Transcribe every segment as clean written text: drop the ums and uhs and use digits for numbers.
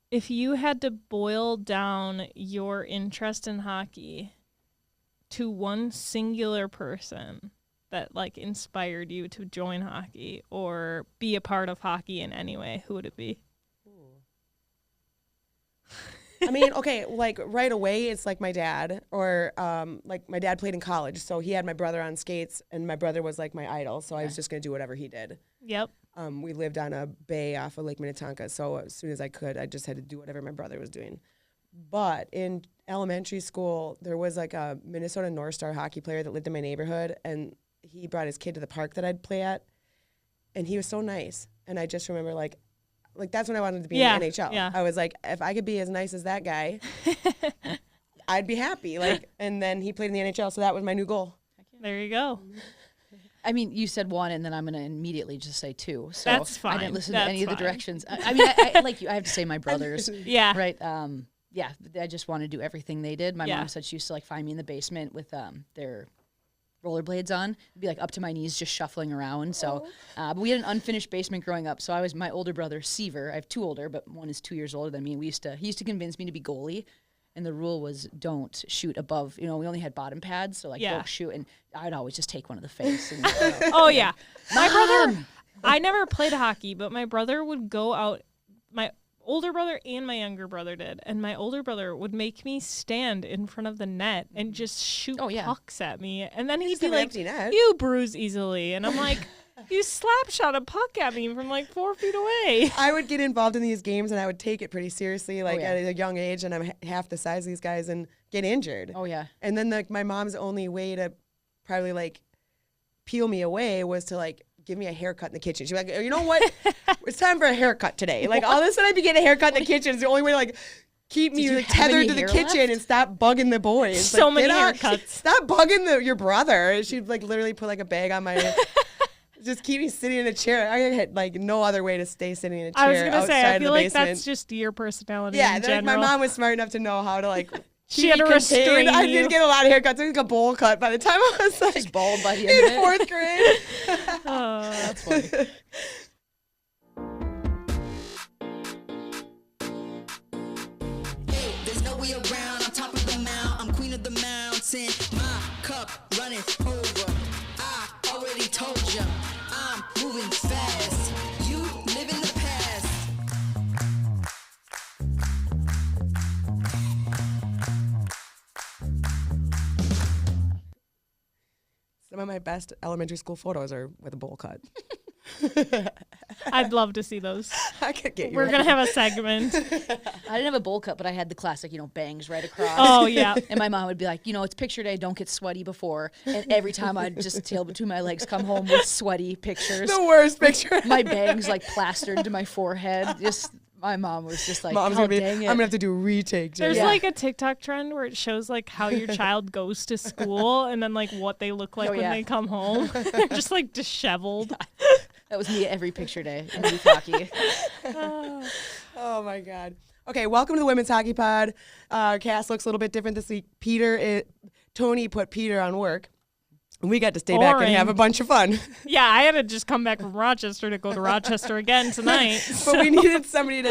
if you had to boil down your interest in hockey to one singular person that like inspired you to join hockey or be a part of hockey in any way, who would it be? I mean, okay, like right away, it's like my dad, or like my dad played in college, so he had my brother on skates, and my brother was like my idol, so I was just gonna do whatever he did. Yep. We lived on a bay off of Lake Minnetonka, so as soon as I could, I just had to do whatever my brother was doing. But in elementary school, there was like a Minnesota North Star hockey player that lived in my neighborhood, and he brought his kid to the park that I'd play at, and he was so nice, and I just remember like that's when I wanted to be in the NHL. Yeah. I was like, if I could be as nice as that guy, I'd be happy. Like, and then he played in the NHL, so that was my new goal. There you go. I mean, you said one, and then I'm going to immediately just say two. So That's fine. I didn't listen That's to any of the fine. directions. I mean, I like you. I have to say my brothers. Yeah. Right. Yeah. I just want to do everything they did. My Yeah. mom said she used to like find me in the basement with their rollerblades on. It'd be like up to my knees, just shuffling around. So, but we had an unfinished basement growing up. So I was my older brother, Seaver. I have two older, but one is 2 years older than me. He used to convince me to be goalie. And the rule was don't shoot above, we only had bottom pads. So like don't shoot. And I'd always just take one to the face. And, Oh, yeah. My brother, I never played hockey, but my brother would go out. My older brother and my younger brother did. And my older brother would make me stand in front of the net and just shoot pucks at me. And then he'd be like, you bruise easily. And I'm like, you slap shot a puck at me from like 4 feet away. I would get involved in these games, and I would take it pretty seriously, like at a young age, and I'm half the size of these guys, and get injured. Oh, yeah. And then like my mom's only way to probably like peel me away was to like give me a haircut in the kitchen. She'd be like, you know what? It's time for a haircut today. Like all of a sudden I'd be getting a haircut in the kitchen. It's the only way to like keep me like, tethered to the kitchen left? And stop bugging the boys. So like, many haircuts. Stop bugging your brother. She'd like literally put like a bag on my... Just keep me sitting in a chair. I had like no other way to stay sitting in a chair. I was gonna say, I feel like basement. that's just your personality. Yeah, in like my general. mom was smart enough to know how to like. She had to restrain I you. did get a lot of haircuts. I was like a bowl cut by the time I was like just bald by the end of it. Fourth grade. That's funny. Hey, there's no way around. I'm top of the mount. I'm queen of the mountain. My cup running over. I already told ya. I'm moving fast. You live in the past. Some of my best elementary school photos are with a bowl cut. I'd love to see those. I could get you. We're going to have a segment. I didn't have a bowl cut, but I had the classic, bangs right across. Oh, yeah. And my mom would be like, it's picture day, don't get sweaty before. And every time I'd just tail between my legs, come home with sweaty pictures. The worst picture. My bangs like plastered to my forehead. Just my mom was just like, Mom's oh, gonna be, dang it. I'm going to have to do a retake. There's like a TikTok trend where it shows like how your child goes to school and then like what they look like when they come home. They're just like disheveled. That was me at every picture day in youth hockey. Oh my God. Okay, welcome to the Women's Hockey Pod. Our cast looks a little bit different this week. Tony put Peter on work. And we got to stay back and have a bunch of fun. Yeah, I had to just come back from Rochester to go to Rochester again tonight. But we needed somebody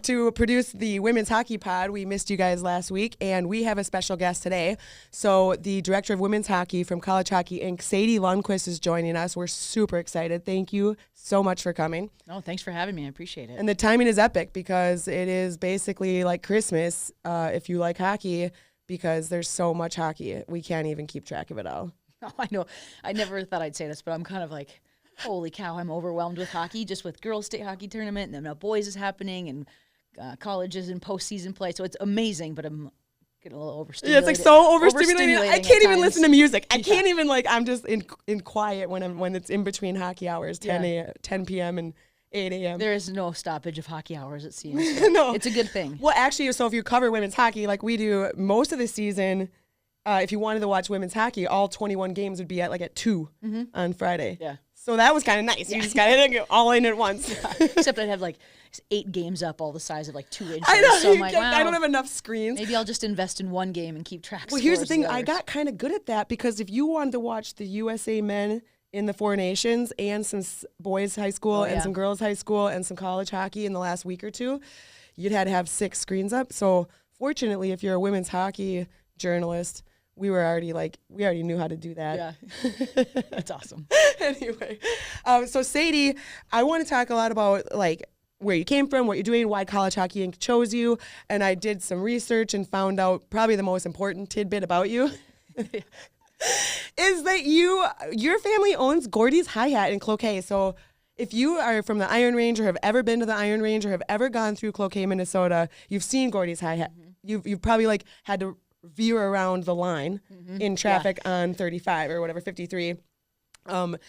to produce the Women's Hockey Pod. We missed you guys last week, and we have a special guest today. So the director of women's hockey from College Hockey Inc., Sadie Lundquist, is joining us. We're super excited. Thank you so much for coming. No, thanks for having me. I appreciate it. And the timing is epic because it is basically like Christmas if you like hockey, because there's so much hockey. We can't even keep track of it all. Oh, I know. I never thought I'd say this, but I'm kind of like, holy cow, I'm overwhelmed with hockey, just with girls' state hockey tournament, and then now boys is happening, and colleges and postseason play. So it's amazing, but I'm getting a little overstimulated. Yeah, it's like so overstimulating. I can't even listen to music. I can't even I'm just in quiet when it's in between hockey hours, 10 p.m. and 8 a.m. There is no stoppage of hockey hours, it seems. So No. It's a good thing. Well, actually, so if you cover women's hockey like we do most of the season, if you wanted to watch women's hockey, all 21 games would be at 2 on Friday. Yeah. So that was kind of nice. You just got it all in at once. Except I'd have 8 games up all the size of 2 inches. I know. So I'm like, wow, I don't have enough screens. maybe I'll just invest in one game and keep track. Well, here's the scores thing. of I others. got kind of good at that because if you wanted to watch the USA men in the Four Nations and some boys high school and some girls high school and some college hockey in the last week or two, you'd had to have 6 screens up. So fortunately, if you're a women's hockey journalist, we already knew how to do that. Yeah, that's awesome. Anyway, so Sadie, I want to talk a lot about like where you came from, what you're doing, why College Hockey Inc. chose you. And I did some research and found out probably the most important tidbit about you is that your family owns Gordy's Hi-Hat in Cloquet. So if you are from the Iron Range or have ever been to the Iron Range or have ever gone through Cloquet, Minnesota, you've seen Gordy's Hi-Hat. You've probably like had to veer around the line in traffic on 35 or whatever, 53.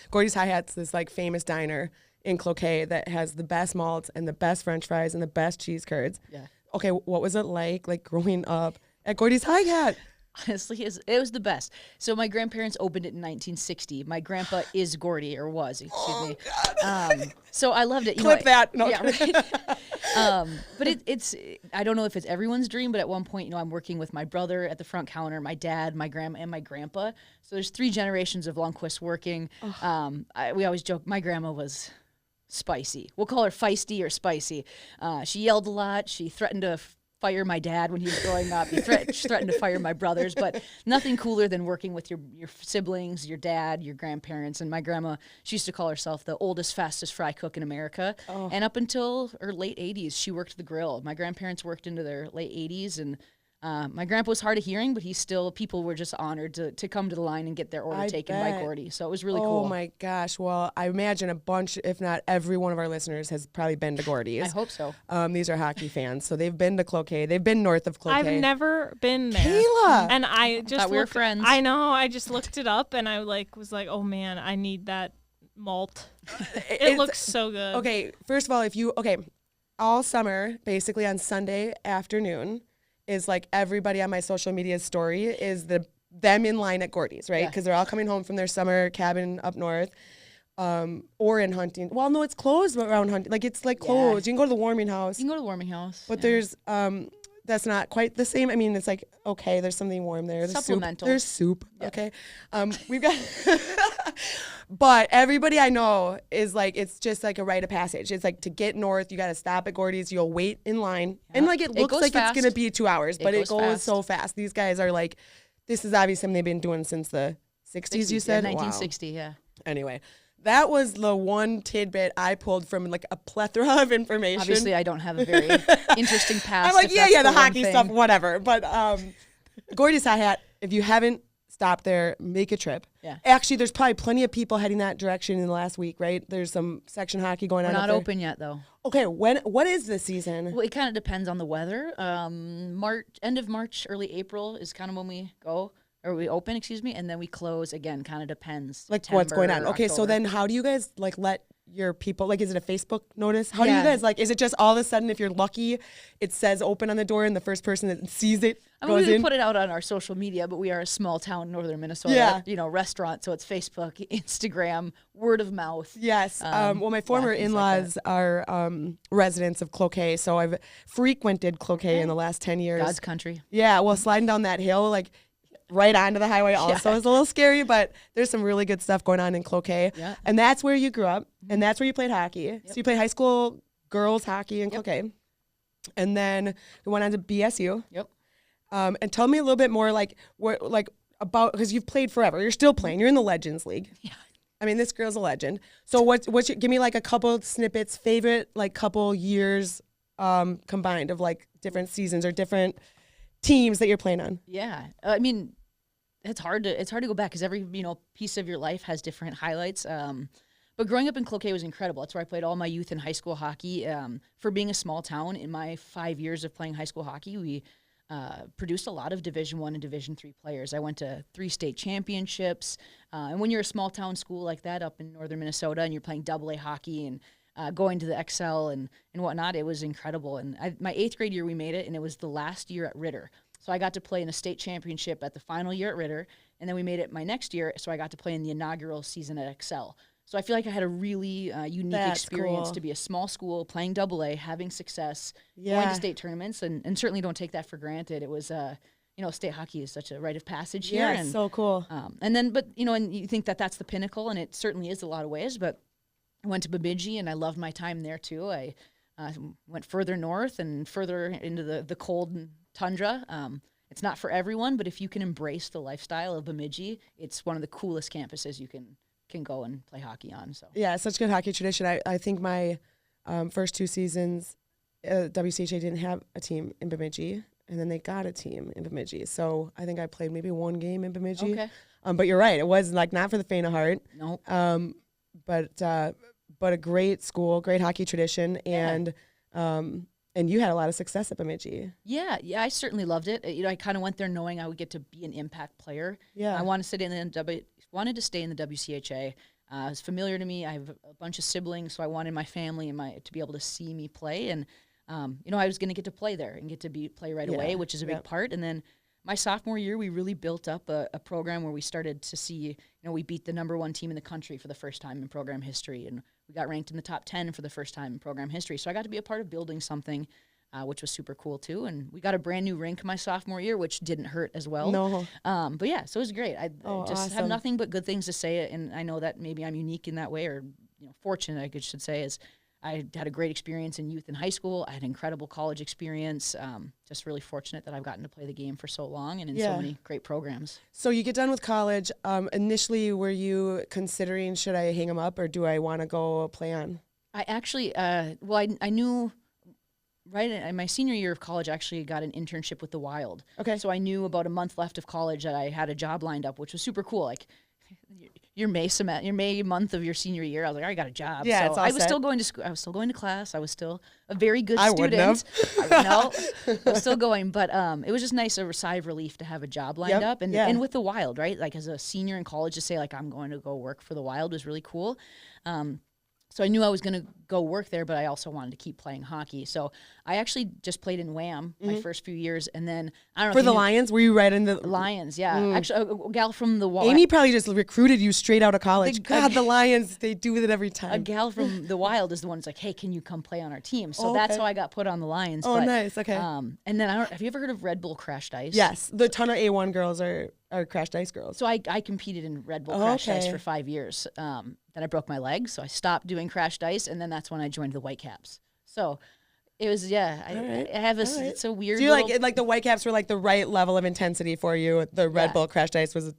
Gordy's Hi-Hat's this like famous diner in Cloquet that has the best malts and the best French fries and the best cheese curds. Yeah. Okay, what was it like growing up at Gordy's Hi-Hat? Honestly, it was the best. So my grandparents opened it in 1960. My grandpa is Gordy, or was, excuse me. So I loved it. Clip that. No. Yeah, right? But it's I don't know if it's everyone's dream, but at one point, I'm working with my brother at the front counter, my dad, my grandma, and my grandpa. So there's 3 generations of Lundquist working. We always joke, my grandma was spicy. We'll call her feisty or spicy. She yelled a lot. She threatened to fire my dad when he was growing up. She threatened to fire my brothers, but nothing cooler than working with your siblings, your dad, your grandparents. And my grandma, she used to call herself the oldest, fastest fry cook in America. And up until her late 80s, she worked the grill. My grandparents worked into their late 80s, and my grandpa was hard of hearing, but people were just honored to come to the line and get their order taken by Gordy. So it was really cool. Oh my gosh. Well, I imagine a bunch, if not every one of our listeners has probably been to Gordy's. I hope so. These are hockey fans. So they've been to Cloquet. They've been north of Cloquet. I've never been there. Kayla! And I just thought we were friends. I know. I just looked it up and I was like, oh man, I need that malt. It looks so good. Okay, first of all, all summer, basically on Sunday afternoon, is like everybody on my social media story is them in line at Gordy's, right? Because they're all coming home from their summer cabin up north, or in Hunting. Well, no, it's closed around Hunting. Like it's like closed. You can go to the warming house. You can go to the warming house. But there's that's not quite the same. I mean, it's like, okay, there's something warm there. There's supplemental. There's soup. Yeah. Okay. We've got, but everybody I know is like, it's just like a rite of passage. It's like to get north, you got to stop at Gordy's. You'll wait in line. Yeah. And like, it looks like fast. it's going to be 2 hours, but it goes fast. so fast. These guys are like, this is obviously something they've been doing since the 60s, you said? 1960, yeah. Anyway. That was the one tidbit I pulled from like a plethora of information. Obviously, I don't have a very interesting past. I'm like, the hockey stuff, whatever. But Gordy's Hi-Hat, if you haven't stopped there, make a trip. Yeah. Actually, there's probably plenty of people heading that direction in the last week, right? There's some section hockey going on. We're not open yet, though. Okay, what is the season? Well, it kind of depends on the weather. End of March, early April is kind of when we go. Or we open, and then we close again. Kind of depends. Like what's going on. Okay, so then how do you guys like let your people, like is it a Facebook notice? How do you guys like, is it just all of a sudden if you're lucky, it says open on the door and the first person that sees it goes in? We put it out on our social media, but we are a small town, northern Minnesota, restaurant. So it's Facebook, Instagram, word of mouth. Yes. Well, my former in-laws are residents of Cloquet, so I've frequented Cloquet in the last 10 years. God's country. Yeah, well, sliding down that hill, like, right onto the highway also is a little scary, but there's some really good stuff going on in Cloquet. Yeah. And that's where you grew up, and that's where you played hockey. Yep. So you played high school girls hockey in Cloquet. And then you went on to BSU. Yep. And tell me a little bit more about, because you've played forever. You're still playing. You're in the Legends League. Yeah. I mean, this girl's a legend. So give me like a couple snippets, favorite like couple years combined of like different seasons or different teams that you're playing on. Yeah. I mean, it's hard to go back because every piece of your life has different highlights. But growing up in Cloquet was incredible. That's where I played all my youth and high school hockey. For being a small town, in my 5 years of playing high school hockey, we produced a lot of Division I and Division III players. I went to 3 state championships. And when you're a small town school like that up in northern Minnesota and you're playing AA hockey and going to the XL and whatnot, it was incredible. And my 8th grade year, we made it, and it was the last year at Ritter. So I got to play in a state championship at the final year at Ritter, and then we made it my next year, so I got to play in the inaugural season at XL. So I feel like I had a really unique experience to be a small school, playing AA, having success, going to state tournaments, and certainly don't take that for granted. It was, state hockey is such a rite of passage here. Yeah, so cool. And you think that that's the pinnacle, and it certainly is a lot of ways, but I went to Bemidji, and I loved my time there, too. I went further north and further into the cold tundra. It's not for everyone, but if you can embrace the lifestyle of Bemidji, it's one of the coolest campuses you can go and play hockey on. So Yeah, such good hockey tradition. I think my first 2 seasons, WCHA didn't have a team in Bemidji, and then they got a team in Bemidji. So I think I played maybe 1 game in Bemidji. Okay. But you're right. It was like not for the faint of heart. Nope. But a great school, great hockey tradition, and you had a lot of success at Bemidji. Yeah, I certainly loved it. I kind of went there knowing I would get to be an impact player. Yeah. I wanted to stay in the WCHA. It's familiar to me. I have a bunch of siblings, so I wanted my family and to be able to see me play. And I was going to get to play there and get to play right away, which is a big part. And then my sophomore year, we really built up a program where we started to see, we beat the #1 team in the country for the first time in program history, and we got ranked in the top 10 for the first time in program history. So I got to be a part of building something, which was super cool too. And we got a brand new rink my sophomore year, which didn't hurt as well. No. But yeah, so it was great. I just have awesome. nothing but good things to say, and I know that maybe I'm unique in that way, or fortunate, I should say, is I had a great experience in youth and high school. I had an incredible college experience. Just really fortunate that I've gotten to play the game for so long and in so many great programs. So you get done with college. Initially, were you considering, should I hang them up or do I want to go play on? I actually, I knew right in my senior year of college, I actually got an internship with the Wild. Okay. So I knew about a month left of college that I had a job lined up, which was super cool. Like, your May month of your senior year, I was like, I got a job. Yeah, so it's all I was set. still going to school. I was still going to class. I was still a very good I student. wouldn't have. I was still going, but it was just nice, a sigh of relief to have a job lined up, and with the Wild, right? Like as a senior in college, to say like I'm going to go work for the Wild was really cool. So I knew I was going to go work there, but I also wanted to keep playing hockey. So I actually just played in Wham my first few years, and then I don't know. For the Lions? Were you right in the Lions? Yeah, actually, a gal from the Wild. Amy probably just recruited you straight out of college. The Lions, they do it every time. A gal from the Wild is the one who's like, hey, can you come play on our team? So that's how I got put on the Lions. Oh, nice. Okay. And then have you ever heard of Red Bull Crashed Ice? Yes, the ton of A1 girls are Crashed Ice girls. So I competed in Red Bull Crashed Ice for 5 years. Then I broke my leg, so I stopped doing Crashed Ice, and then that's when I joined the Whitecaps. So it was, I have a, it's a weird. Do you like the Whitecaps were like the right level of intensity for you? The Red Bull Crashed Ice was a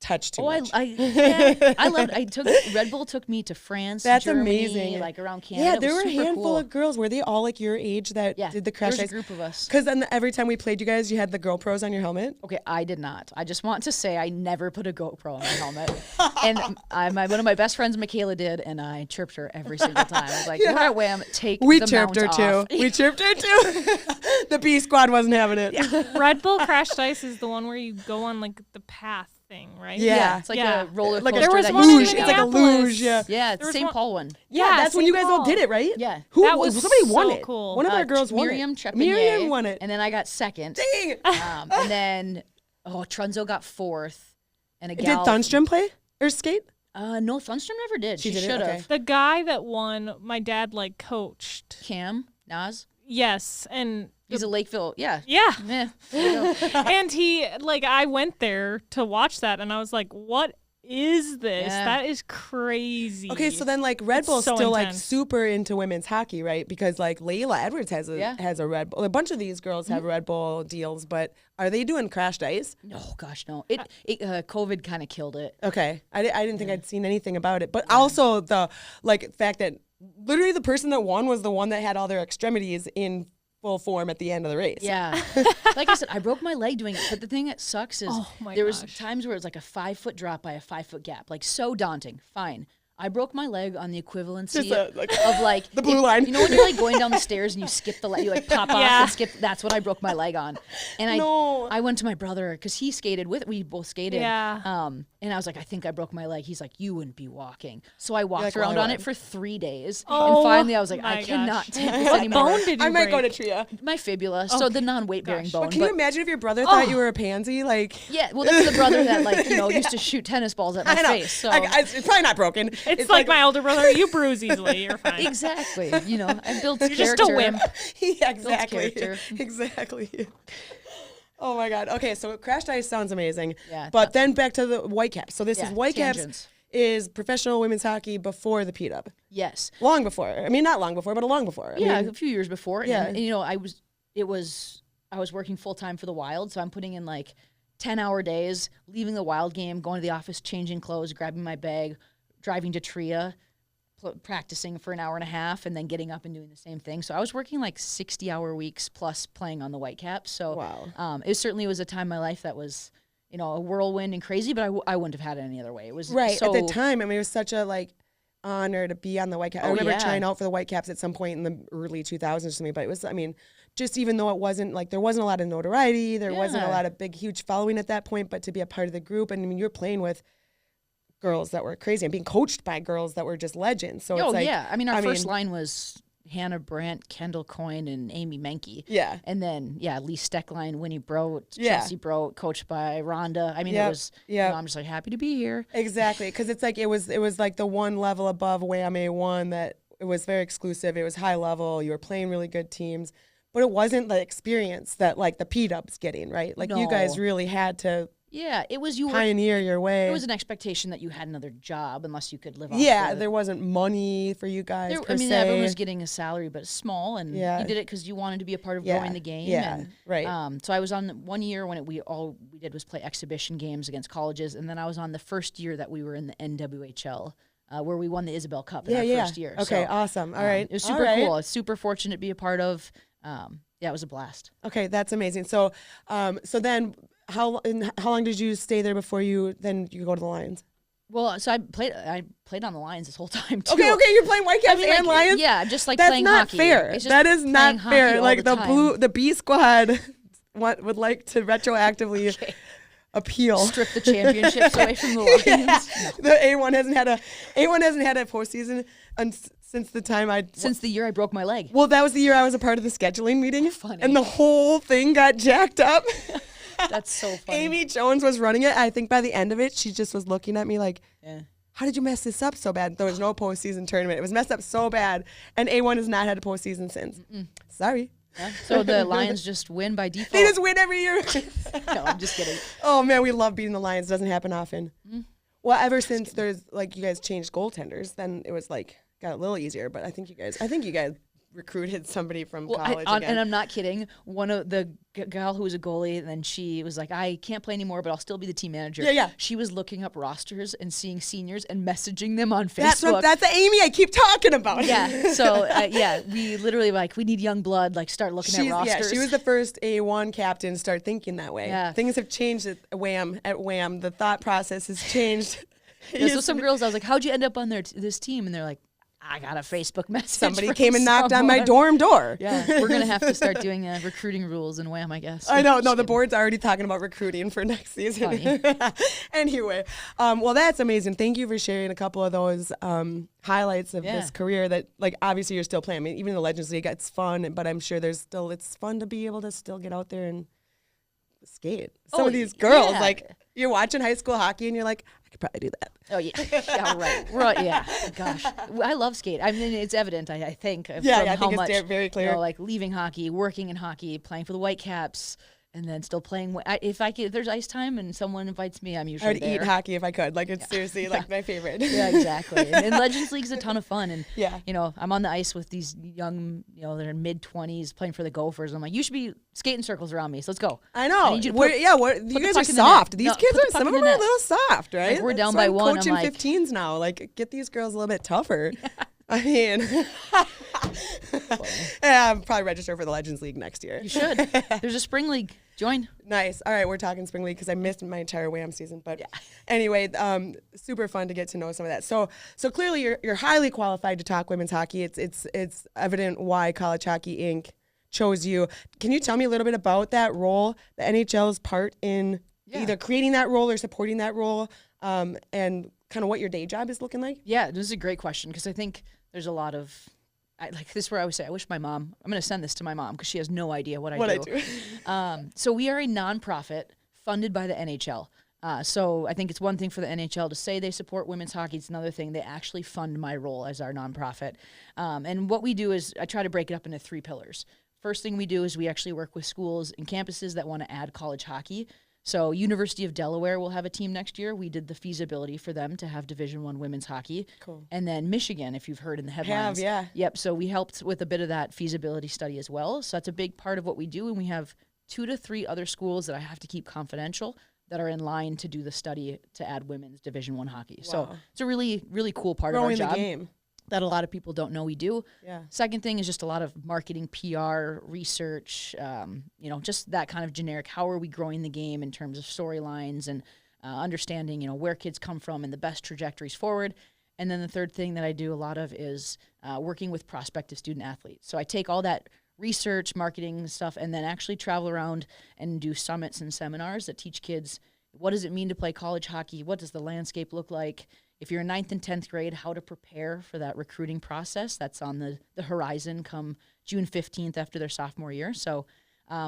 touch too much. I loved. Red Bull took me to France. That's Germany, amazing. Like around Canada. Yeah, there were a handful cool. of girls. Were they all like your age that did the Crashed Ice? There was a group of us. Because then every time we played you guys, you had the GoPros on your helmet. Okay, I did not. I just want to say I never put a GoPro on my helmet. And one of my best friends, Michaela, did, and I chirped her every single time. I was like, we're at Wham, take the mount off. We chirped her too. The B squad wasn't having it. Red Bull Crashed Ice is the one where you go on like the path thing, right? Yeah. It's like a roller coaster. There was that one you in stick It's out. like a luge. Yeah. Yeah, it's the St. Paul one. Yeah, that's when you guys all did it, right? Yeah. That was somebody so won it. cool. One of our girls won Miriam it. Trepanier. Miriam won it. And then I got second. Dang. And then Trunzo got fourth. And a Did gal. Thunstrom play or skate? No, Thunstrom never did. She didn't? should have. Okay. The guy that won, my dad like coached. Cam Naz. Yes, and He's a Lakeville. Yeah. yeah. There you go. And he I went there to watch that, and I was like, what is this? Yeah. That is crazy. Okay, so then like Red It's Bull's so still like intense. super into women's hockey, right? Because like Layla Edwards has a Red Bull. A bunch of these girls have Red Bull deals, but are they doing Crashed Ice? No, gosh, no. COVID kind of killed it. Okay, I didn't think I'd seen anything about it, but also the fact that literally the person that won was the one that had all their extremities in full form at the end of the race. Yeah. Like I said, I broke my leg doing it. But the thing that sucks is there was times where it was like a 5-foot drop by a 5-foot gap. Like so daunting. Fine. I broke my leg on the equivalency of like the blue line. You know when you're like going down the stairs and you skip the leg, you like pop off and skip. That's what I broke my leg on. And I went to my brother because he skated with. We both skated. Yeah. And I was like, I think I broke my leg. He's like, you wouldn't be walking. So I walked like, around well, on I it for 3 days. Oh, and finally I was like, my I cannot gosh. take this What anymore. bone did you I might go to break? Tria. My fibula, so the non-weight bearing bone. Can you imagine if your brother thought you were a pansy? Like, Yeah, well, that's the brother that used to shoot tennis balls at my I know. face. So It's probably not broken. It's like my older brother. You bruise easily. You're fine. exactly, I built You're character. just a wimp. Yeah, exactly. character. Exactly. Oh my God. Okay, so Crashed Ice sounds amazing. Yeah, But then back to the Whitecaps. So this is Whitecaps. tangents. is professional women's hockey before the P-Dub. Yes. Long before. I mean, not long before, but long before. I mean, A few years before. Yeah. And, you know, I was working full time for the Wild, so I'm putting in like 10-hour days, leaving the Wild game, going to the office, changing clothes, grabbing my bag, driving to Tria, practicing for an hour and a half, and then getting up and doing the same thing. So I was working like 60-hour weeks plus playing on the Whitecaps. So wow. It certainly was a time in my life that was, you know, a whirlwind and crazy, but I wouldn't have had it any other way. It was Right. so, At the time, I mean, it was such a like honor to be on the Whitecaps. I remember yeah. trying out for the Whitecaps at some point in the early 2000s or something, but it was, I mean, just even though it wasn't like, there wasn't a lot of notoriety, there wasn't a lot of big, huge following at that point, but to be a part of the group, and I mean, you're playing with girls that were crazy and being coached by girls that were just legends. So it's like, yeah. I mean, our first line was Hannah Brandt, Kendall Coyne, and Amy Menke. Yeah. And then, Lee Steckline, Winnie Broat, Yeah. Chelsea Broat, coached by Rhonda. I mean, it was, you know, I'm just like happy to be here. Exactly. Because it's like, it was like the one level above Wham A1 that it was very exclusive. It was high level. You were playing really good teams, but it wasn't the experience that like the P-Dub's getting, right? Like you guys really had to it was pioneer your way. It was an expectation that you had another job unless you could live off there wasn't money for you guys per se. Everyone was getting a salary, but small, and you did it because you wanted to be a part of growing the game. Yeah, and, right. So I was on 1 year when we did was play exhibition games against colleges, and then I was on the first year that we were in the NWHL, where we won the Isabel Cup in our first year. Okay, so, awesome. All right. It was super cool. I was super fortunate to be a part of. It was a blast. Okay, that's amazing. So, so then how long did you stay there before you go to the Lions? Well, so I played on the Lions this whole time too. Okay, you're playing Whitecaps and Lions. Yeah, just like that's playing not hockey. fair. That is not fair. Like the B squad would like to retroactively appeal, strip the championships away from the Lions. No. The A1 hasn't had a postseason since the year I broke my leg. Well, that was the year I was a part of the scheduling meeting, Funny. and the whole thing got jacked up. That's so funny. Amy Jones was running it. I think by the end of it, she just was looking at me like, how did you mess this up so bad? There was no postseason tournament. It was messed up so bad. And A1 has not had a postseason since. Sorry. Yeah. So the Lions just win by default. They just win every year. No, I'm just kidding. Oh, man, we love beating the Lions. It doesn't happen often. Well, ever since there's, like, you guys changed goaltenders, then it was, like, got a little easier. But I think you guys recruited somebody from college again. And I'm not kidding. One of the gal who was a goalie, and then she was like, I can't play anymore, but I'll still be the team manager. Yeah. She was looking up rosters and seeing seniors and messaging them on Facebook. That's the Amy I keep talking about. Yeah. So, we literally, like, we need young blood, like, start looking at rosters. Yeah, she was the first A1 captain to start thinking that way. Yeah. Things have changed at Wham. The thought process has changed. So some girls, I was like, how'd you end up on this team? And they're like, I got a Facebook message. Somebody came and knocked on my dorm door. Yeah, we're going to have to start doing recruiting rules in Wham, I guess. I know. No, the board's already talking about recruiting for next season. Anyway, well, that's amazing. Thank you for sharing a couple of those highlights of this career that, like, obviously you're still playing. I mean, even in the Legends League, it's fun, but I'm sure it's fun to be able to still get out there and skate. Some of these girls, like, you're watching high school hockey and you're like, I could probably do that. Oh, yeah. Yeah, right. Yeah. Gosh. I love skate. I mean, it's evident, I think. I think it's very clear. You know, like leaving hockey, working in hockey, playing for the Whitecaps, and then still playing. If there's ice time and someone invites me, I'm usually there. I would eat hockey if I could. Like, it's seriously like my favorite. Yeah, exactly. And Legends League's a ton of fun. And, you know, I'm on the ice with these young, you know, they're in mid-20s playing for the Gophers. I'm like, you should be skating circles around me. So let's go. I know. I need you to you guys are soft. These kids some of them are a little soft, right? Like, we're down by one. I'm coaching like, 15s now. Like, get these girls a little bit tougher. I mean, I'm probably register for the Legends League next year. You should. There's a spring league. Join. Nice. All right, we're talking spring league because I missed my entire Wham season. But anyway, super fun to get to know some of that. So clearly you're highly qualified to talk women's hockey. It's evident why College Hockey Inc. chose you. Can you tell me a little bit about that role, the NHL's part in either creating that role or supporting that role, and kind of what your day job is looking like? Yeah, this is a great question because I think there's a lot of like this is where I always say I wish my mom. I'm going to send this to my mom because she has no idea what I do. So we are a nonprofit funded by the NHL. So I think it's one thing for the NHL to say they support women's hockey. It's another thing they actually fund my role as our nonprofit. And what we do is I try to break it up into 3 pillars. First thing we do is we actually work with schools and campuses that want to add college hockey. So University of Delaware will have a team next year. We did the feasibility for them to have Division I women's hockey. Cool. And then Michigan, if you've heard in the headlines. yeah. Yep. So we helped with a bit of that feasibility study as well. So that's a big part of what we do. And we have 2 to 3 other schools that I have to keep confidential that are in line to do the study to add women's Division I hockey. Wow. So it's a really, really cool part Growing of our job the game. that a lot of people don't know we do. Yeah. Second thing is just a lot of marketing, PR, research, just that kind of generic. How are we growing the game in terms of storylines and understanding, where kids come from and the best trajectories forward. And then the third thing that I do a lot of is working with prospective student athletes. So I take all that research, marketing stuff, and then actually travel around and do summits and seminars that teach kids what does it mean to play college hockey? What does the landscape look like? If you're in 9th and 10th grade, how to prepare for that recruiting process. That's on the horizon come June 15th after their sophomore year. So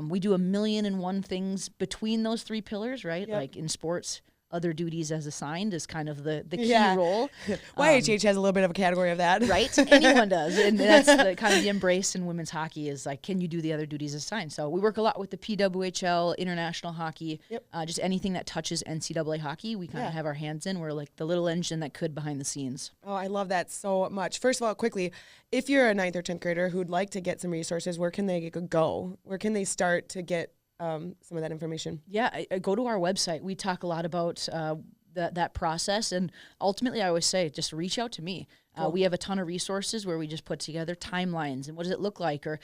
we do 1,000,001 things between those 3 pillars, right? Yep. Like in sports, other duties as assigned is kind of the key Yeah. role. YHH has a little bit of a category of that. Right? Anyone does. And that's the kind of the embrace in women's hockey is like, can you do the other duties assigned? So we work a lot with the PWHL, international hockey, Yep. Just anything that touches NCAA hockey, we kind of have our hands in. We're like the little engine that could behind the scenes. Oh, I love that so much. First of all, quickly, if you're a 9th or 10th grader who'd like to get some resources, where can they go? Where can they start to get some of that information? Yeah, I go to our website. We talk a lot about that process, and ultimately, I always say, just reach out to me. We have a ton of resources where we just put together timelines and what does it look like, or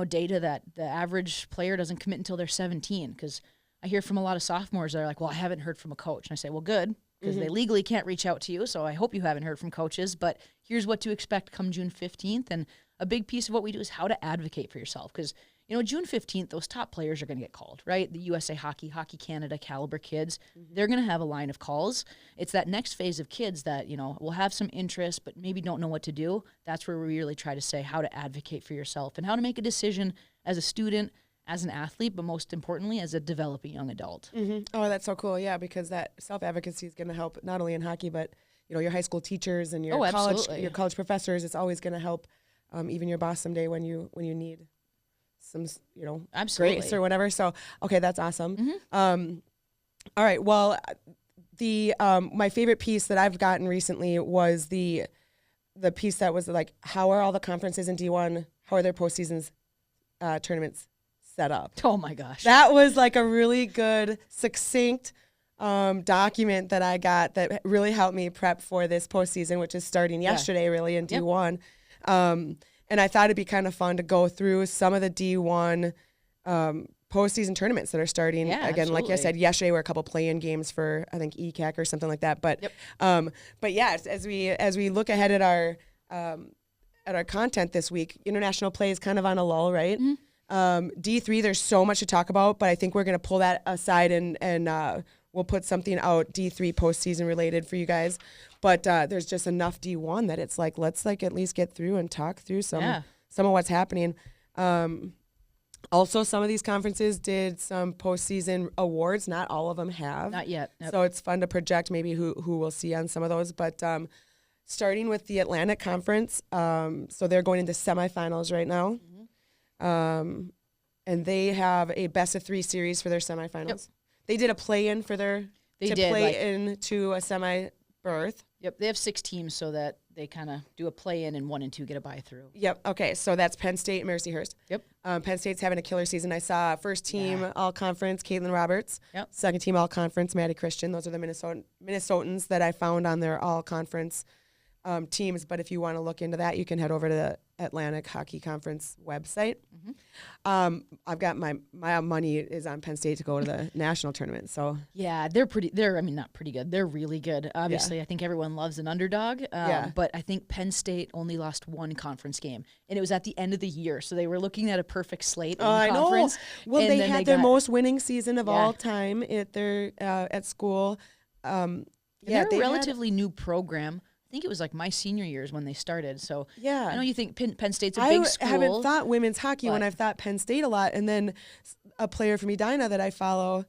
data that the average player doesn't commit until they're 17. Because I hear from a lot of sophomores that are like, "Well, I haven't heard from a coach," and I say, "Well, good." Because they legally can't reach out to you, so I hope you haven't heard from coaches. But here's what to expect come June 15th, and a big piece of what we do is how to advocate for yourself. Because June 15th, those top players are going to get called, right? The USA Hockey, Hockey Canada caliber kids, they're going to have a line of calls. It's that next phase of kids that, will have some interest but maybe don't know what to do. That's where we really try to say how to advocate for yourself and how to make a decision as a student, as an athlete, but most importantly, as a developing young adult. Mm-hmm. Oh, that's so cool. Yeah, because that self-advocacy is going to help not only in hockey, but, your high school teachers and your college professors. It's always going to help even your boss someday when you need some, Absolutely. grace or whatever. So, okay, that's awesome. Mm-hmm. All right. Well, the my favorite piece that I've gotten recently was the piece that was like, how are all the conferences in D1? How are their postseasons tournaments set up? Oh my gosh. That was like a really good, succinct document that I got that really helped me prep for this postseason, which is starting yesterday, really, in D1. And I thought it'd be kind of fun to go through some of the D1 postseason tournaments that are starting. Yeah, Again, like I absolutely. said, yesterday were a couple play-in games for, I think, ECAC or something like that. But yeah, as we look ahead at our content this week, international play is kind of on a lull, right? D3, there's so much to talk about, but I think we're going to pull that aside and we'll put something out D3 postseason related for you guys. But there's just enough D1 that it's like, let's like at least get through and talk through some of what's happening. Also, some of these conferences did some postseason awards. Not all of them have. Not yet. Nope. So it's fun to project maybe who we'll see on some of those. But starting with the Atlantic Conference, so they're going into semifinals right now. And they have a best-of-3 series for their semifinals. Yep. They did a play-in for their play into a semi-berth. Yep, they have 6 teams so that they kind of do a play-in and 1 and 2 get a bye-through. Yep. Okay, so that's Penn State and Mercyhurst. Yep. Penn State's having a killer season. I saw first team all-conference, Caitlin Roberts. Yep. Second team all-conference, Maddie Christian. Those are the Minnesotans that I found on their all-conference teams. But if you want to look into that, you can head over to the Atlantic Hockey Conference website. I've got my money is on Penn State to go to the national tournament. So yeah, not pretty good. They're really good. Obviously, I think everyone loves an underdog. But I think Penn State only lost 1 conference game, and it was at the end of the year. So they were looking at a perfect slate in the conference. Well, and they had their most winning season of all time at their at school. They're a relatively new program. I think it was like my senior years when they started. So I know you think Penn State's a big school. I haven't thought women's hockey when I've thought Penn State a lot. And then a player from Edina that I follow,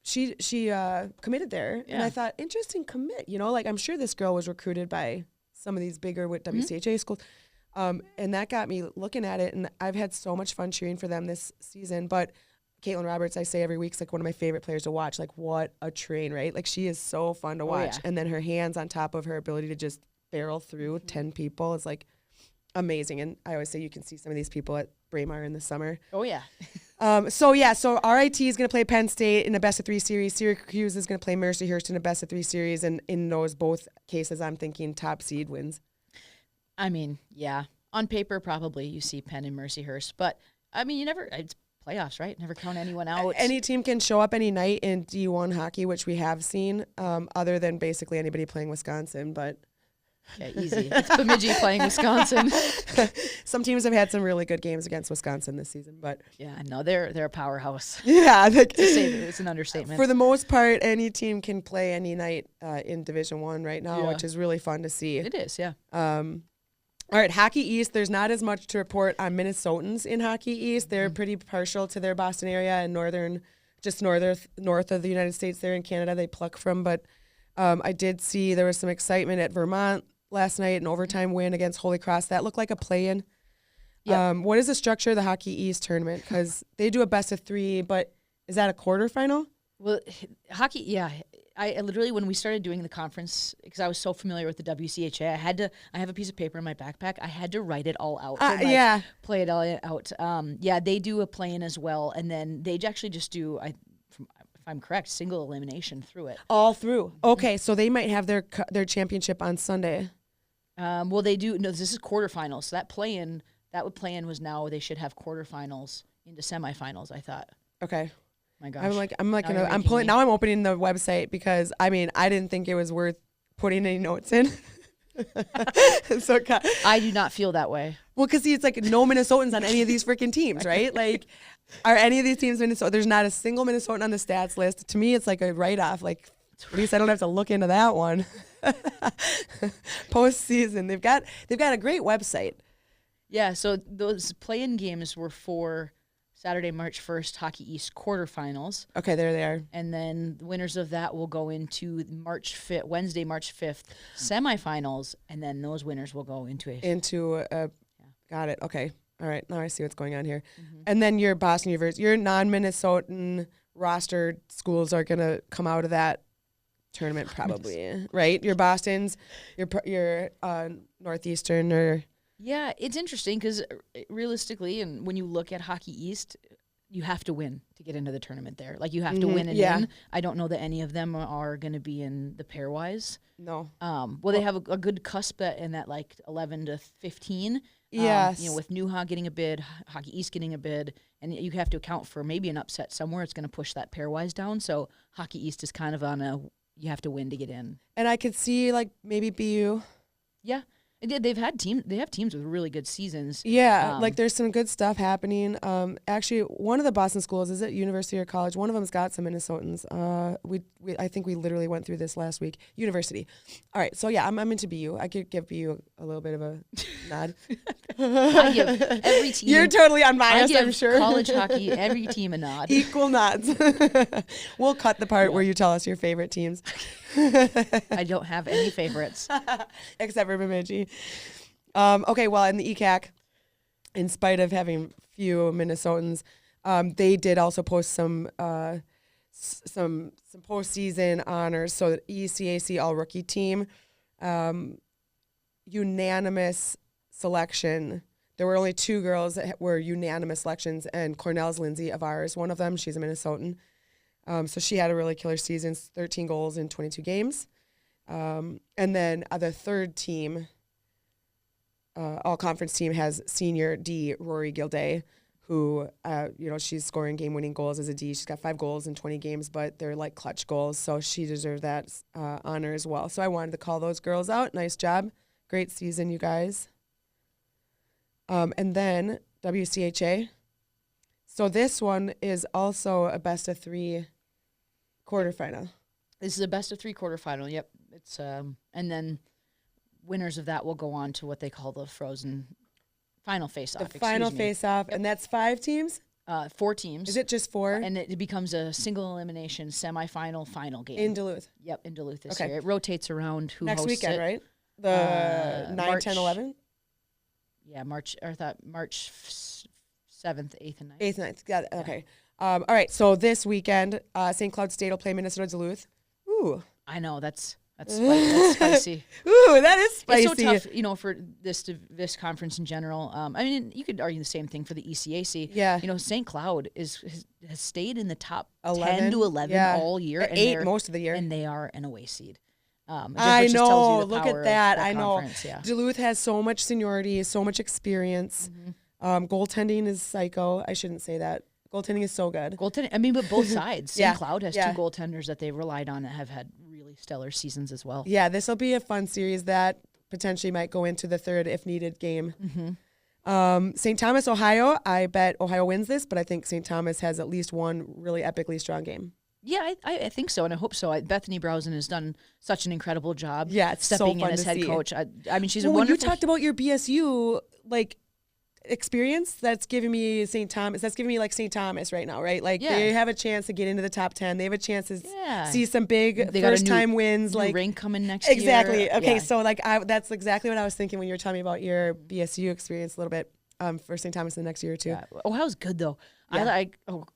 she committed there. And I thought, interesting commit. Like I'm sure this girl was recruited by some of these bigger WCHA schools. And that got me looking at it. And I've had so much fun cheering for them this season. But Caitlin Roberts, I say every week, is like one of my favorite players to watch. Like, what a train, right? Like, she is so fun to watch. Yeah. And then her hands on top of her ability to just barrel through 10 people is like amazing. And I always say you can see some of these people at Braemar in the summer. Oh, yeah. So RIT is going to play Penn State in a best of 3 series. Syracuse is going to play Mercyhurst in a best of 3 series. And in those both cases, I'm thinking top seed wins. I mean, yeah. On paper, probably you see Penn and Mercyhurst. But, I mean, it's playoffs, right? Never count anyone out. Any team can show up any night in D1 hockey, which we have seen, other than basically anybody playing Wisconsin. But yeah, easy. It's Bemidji playing Wisconsin. some teams have had some really good games against Wisconsin this season. But yeah, no, they're a powerhouse. yeah, It's an understatement. For the most part, any team can play any night in Division I right now, Yeah. which is really fun to see. It is, yeah. All right, Hockey East, there's not as much to report on Minnesotans in Hockey East. They're pretty partial to their Boston area and north of the United States there in Canada they pluck from. But I did see there was some excitement at Vermont last night, an overtime win against Holy Cross. That looked like a play-in. Yep. What is the structure of the Hockey East tournament? Because they do a best of 3, but is that a quarterfinal? Well, hockey, yeah. I literally, when we started doing the conference, because I was so familiar with the WCHA, I have a piece of paper in my backpack. I had to write it all out. Yeah. Play it all out. Yeah, they do a play-in as well, and then they actually just do, if I'm correct, single elimination through it. All through. Okay, so they might have their championship on Sunday. Well, they do. No, this is quarterfinals. So that play-in was now they should have quarterfinals into semifinals, I thought. Okay. My gosh. I'm opening the website because I didn't think it was worth putting any notes in. So I do not feel that way. Well, because it's like no Minnesotans on any of these freaking teams, right? Like, are any of these teams Minnesota? There's not a single Minnesotan on the stats list. To me, it's like a write-off. Like, at least I don't have to look into that one. Postseason, they've got a great website. Yeah, so those play-in games were for Saturday, March 1st, Hockey East quarterfinals. Okay, there they are. And then the winners of that will go into Wednesday, March 5th, semifinals, and then those winners will go got it. Okay. All right. Now I see what's going on here. Mm-hmm. And then your Boston University, your non-Minnesotan rostered schools are going to come out of that tournament probably, right? Your Bostons, your Northeastern or... Yeah, it's interesting because realistically, and when you look at Hockey East, you have to win to get into the tournament there. Like, you have to win and in. I don't know that any of them are going to be in the pairwise. No. Well, they have a good cusp in that, like, 11 to 15. Yes. With Newha getting a bid, Hockey East getting a bid, and you have to account for maybe an upset somewhere. It's going to push that pairwise down. So Hockey East is kind of on you have to win to get in. And I could see, like, maybe BU. Yeah. They have teams with really good seasons. Yeah, like there's some good stuff happening. Actually, one of the Boston schools, is it university or college? One of them's got some Minnesotans. I think we literally went through this last week. University. All right, so yeah, I'm into BU. I could give BU a little bit of a nod. I give every team. You're totally unbiased, I'm sure. College hockey, every team a nod. Equal nods. We'll cut the part where you tell us your favorite teams. I don't have any favorites. Except for Bemidji. Okay, well, in the ECAC, in spite of having few Minnesotans, they did also post some postseason honors. So the ECAC all-rookie team, unanimous selection. There were only 2 girls that were unanimous selections, and Cornell's Lindsay Avars, one of them. She's a Minnesotan. So she had a really killer season, 13 goals in 22 games. And then the third team, all-conference team, has senior D, Rory Gilday, who, she's scoring game-winning goals as a D. She's got 5 goals in 20 games, but they're like clutch goals, so she deserved that honor as well. So I wanted to call those girls out. Nice job. Great season, you guys. And then WCHA. So this one is also a best-of-3 quarterfinal. This is a best-of-3 quarterfinal, yep. It's and then winners of that will go on to what they call the frozen final face-off. The final face-off, and that's 5 teams? 4 teams. Is it just 4? And it becomes a single elimination semifinal final game. In Duluth? Yep, in Duluth this year. It rotates around who next hosts weekend, it. Right? The 9, March, 10, 11? Yeah, March 7th, 8th, and 9th. 8th, 9th. Got it. Okay. All right, so this weekend, St. Cloud State will play Minnesota Duluth. Ooh. I know that's spicy. Ooh, that is spicy. It's so tough, for this conference in general. I mean, you could argue the same thing for the ECAC. Yeah. St. Cloud has stayed in the top 11, 10 to 11 all year. And 8 most of the year. And they are an away seed. I which just tells know. you the Look power at that. of I know. yeah. Duluth has so much seniority, so much experience. Goaltending is psycho. I shouldn't say that. Goaltending is so good. Goaltending, I mean, but both sides. Yeah. St. Cloud has Yeah. 2 goaltenders that they've relied on that have had really stellar seasons as well. Yeah, this will be a fun series that potentially might go into the third, if needed, game. St. Thomas, Ohio. I bet Ohio wins this, but I think St. Thomas has at least one really epically strong game. Yeah, I think so, and I hope so. Bethany Browsen has done such an incredible job. Yeah, it's so stepping fun in as to head see. coach. I mean, she's a When wonderful. you talked about your BSU experience, that's giving me St. Thomas. That's giving me St. Thomas right now, right? Yeah. They have a chance to get into the top 10. They have a chance to Yeah. see some big They got a first time wins. new rink coming next exactly. year. Okay, Yeah. so that's exactly what I was thinking when you were telling me about your BSU experience a little bit for St. Thomas in the next year or two. Yeah. Ohio's good though. Yeah.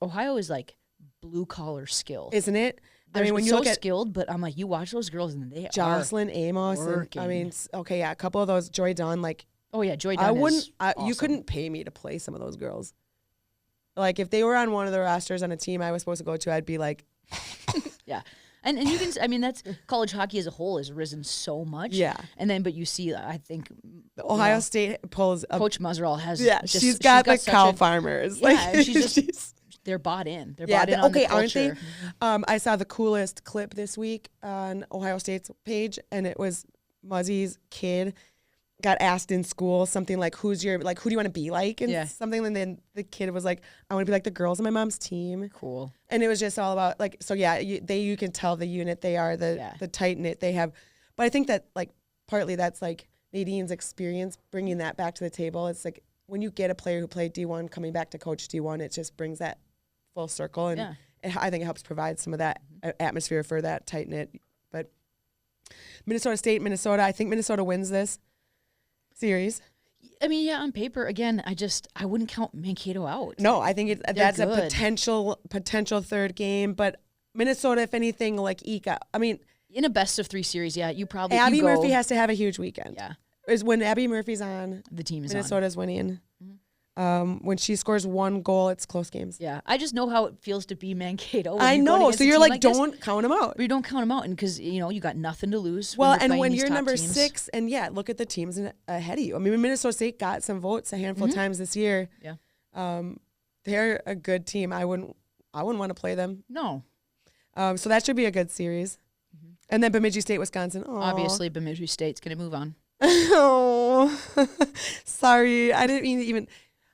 Ohio is blue collar skill. Isn't it? They're I mean, when you so look at skilled, but I'm you watch those girls and they Jocelyn Amos, working. a couple of those, Joy Dunn, oh yeah, Joy Dunn I wouldn't. is awesome. You couldn't pay me to play some of those girls. If they were on one of the rosters on a team I was supposed to go to, I'd be like, Yeah. And you can, I mean, that's college hockey as a whole has risen so much. Yeah. And then, but you see, I think Ohio State pulls a Coach Muzzerall has. she's got the such cow a- farmers. Yeah, and they're bought in. They're bought in on the aren't they? culture. I saw the coolest clip this week on Ohio State's page, and it was Muzzy's kid got asked in school something like, who do you want to be like? And Yeah. something, and then the kid was like, I want to be like the girls on my mom's team. Cool. And it was just all about you can tell the unit they are, the tight knit they have. But I think that partly that's Nadine's experience bringing that back to the table. It's when you get a player who played D1 coming back to coach D1, it just brings that full circle. And I think it helps provide some of that atmosphere for that tight knit. But Minnesota State, Minnesota, I think Minnesota wins this series. I mean, yeah, on paper, again, I wouldn't count Mankato out. No, I think that's a good. potential third game. But Minnesota, if anything, eke out. I mean, In a best of 3 series, yeah, you probably Abby you go, Murphy has to have a huge weekend. Yeah, Is when Abby Murphy's on, the team is on. Minnesota's winning. When she scores one goal, it's close games. Yeah, I just know how it feels to be Mankato. when I you're going know. against So a you're team like this. don't count them out. But you don't count them out, and because you got nothing to lose. Well, you're and playing when these you're top number teams. 6, and look at the teams ahead of you. I mean, Minnesota State got some votes a handful of times this year. Yeah. They're a good team. I wouldn't want to play them. No, So that should be a good series. And then Bemidji State, Wisconsin. Aw. obviously Bemidji State's going to move on. Oh, sorry. I didn't mean to even.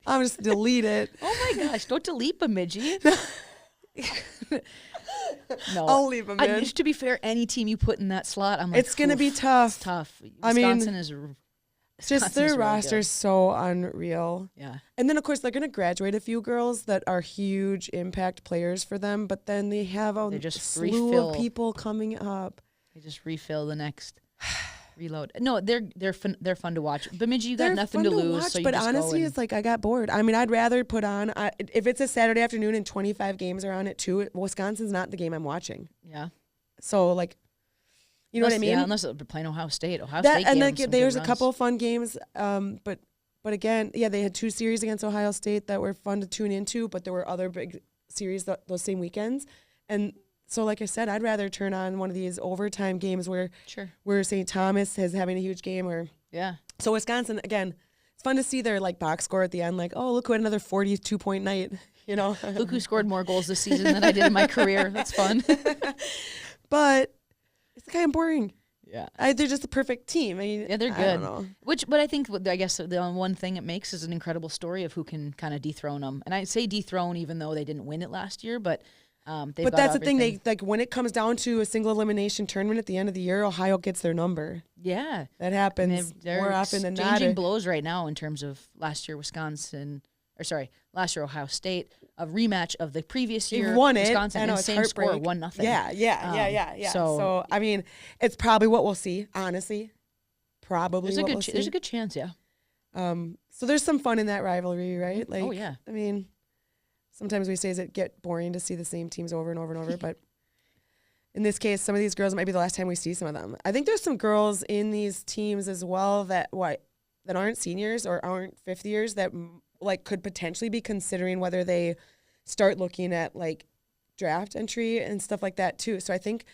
I'm just delete it. Oh my gosh! Don't delete Bemidji. No, I'll leave them in. To be fair, any team you put in that slot, I'm like, It's gonna be "Oof, tough. It's tough. I mean, Wisconsin is Just Wisconsin's their really roster's so unreal. Yeah. And then, of course, they're going to graduate a few girls that are huge impact players for them, but then they have a They just slew refill. of people coming up. They just refill the next reload. No, they're fun to watch. Bemidji, you got They're nothing fun to lose. watch, So you but just honestly, go and, it's I got bored. I mean, I'd rather put on, if it's a Saturday afternoon and 25 games are on at 2, Wisconsin's not the game I'm watching. yeah. So, you know what I mean? Yeah, unless they're playing Ohio State. Ohio That, State and gave like them some there's good a runs. couple of fun games, but again, they had 2 series against Ohio State that were fun to tune into, but there were other big series those same weekends, and so like I said, I'd rather turn on one of these overtime games where St. Thomas is having a huge game, or so Wisconsin again. It's fun to see their box score at the end, oh look who had another 42-point night, Look who scored more goals this season than I did in my career. That's fun. But it's kind of boring. Yeah. They're just the perfect team. I mean, Yeah, they're I good. don't know. But I think I guess the one thing it makes is an incredible story of who can kind of dethrone them. And I say dethrone even though they didn't win it last year, but they've But got that's the thing. everything. They when it comes down to a single elimination tournament at the end of the year, Ohio gets their number. Yeah. That happens They're more often than not. exchanging blows right now in terms of last year last year Ohio State, a rematch of the previous year. You've won it. Wisconsin, I know, and it's same score, heartbreak. 1-0. Yeah. So- So I mean, it's probably what we'll see. Honestly, probably There's what a we'll good there's see. a good chance, yeah. So there's some fun in that rivalry, right? Oh, yeah. I mean, sometimes we say, is it get boring to see the same teams over and over and over? But in this case, some of these girls, it might be the last time we see some of them. I think there's some girls in these teams as well that aren't seniors or aren't fifth years that like could potentially be considering whether they start looking at like draft entry and stuff like that too. So I think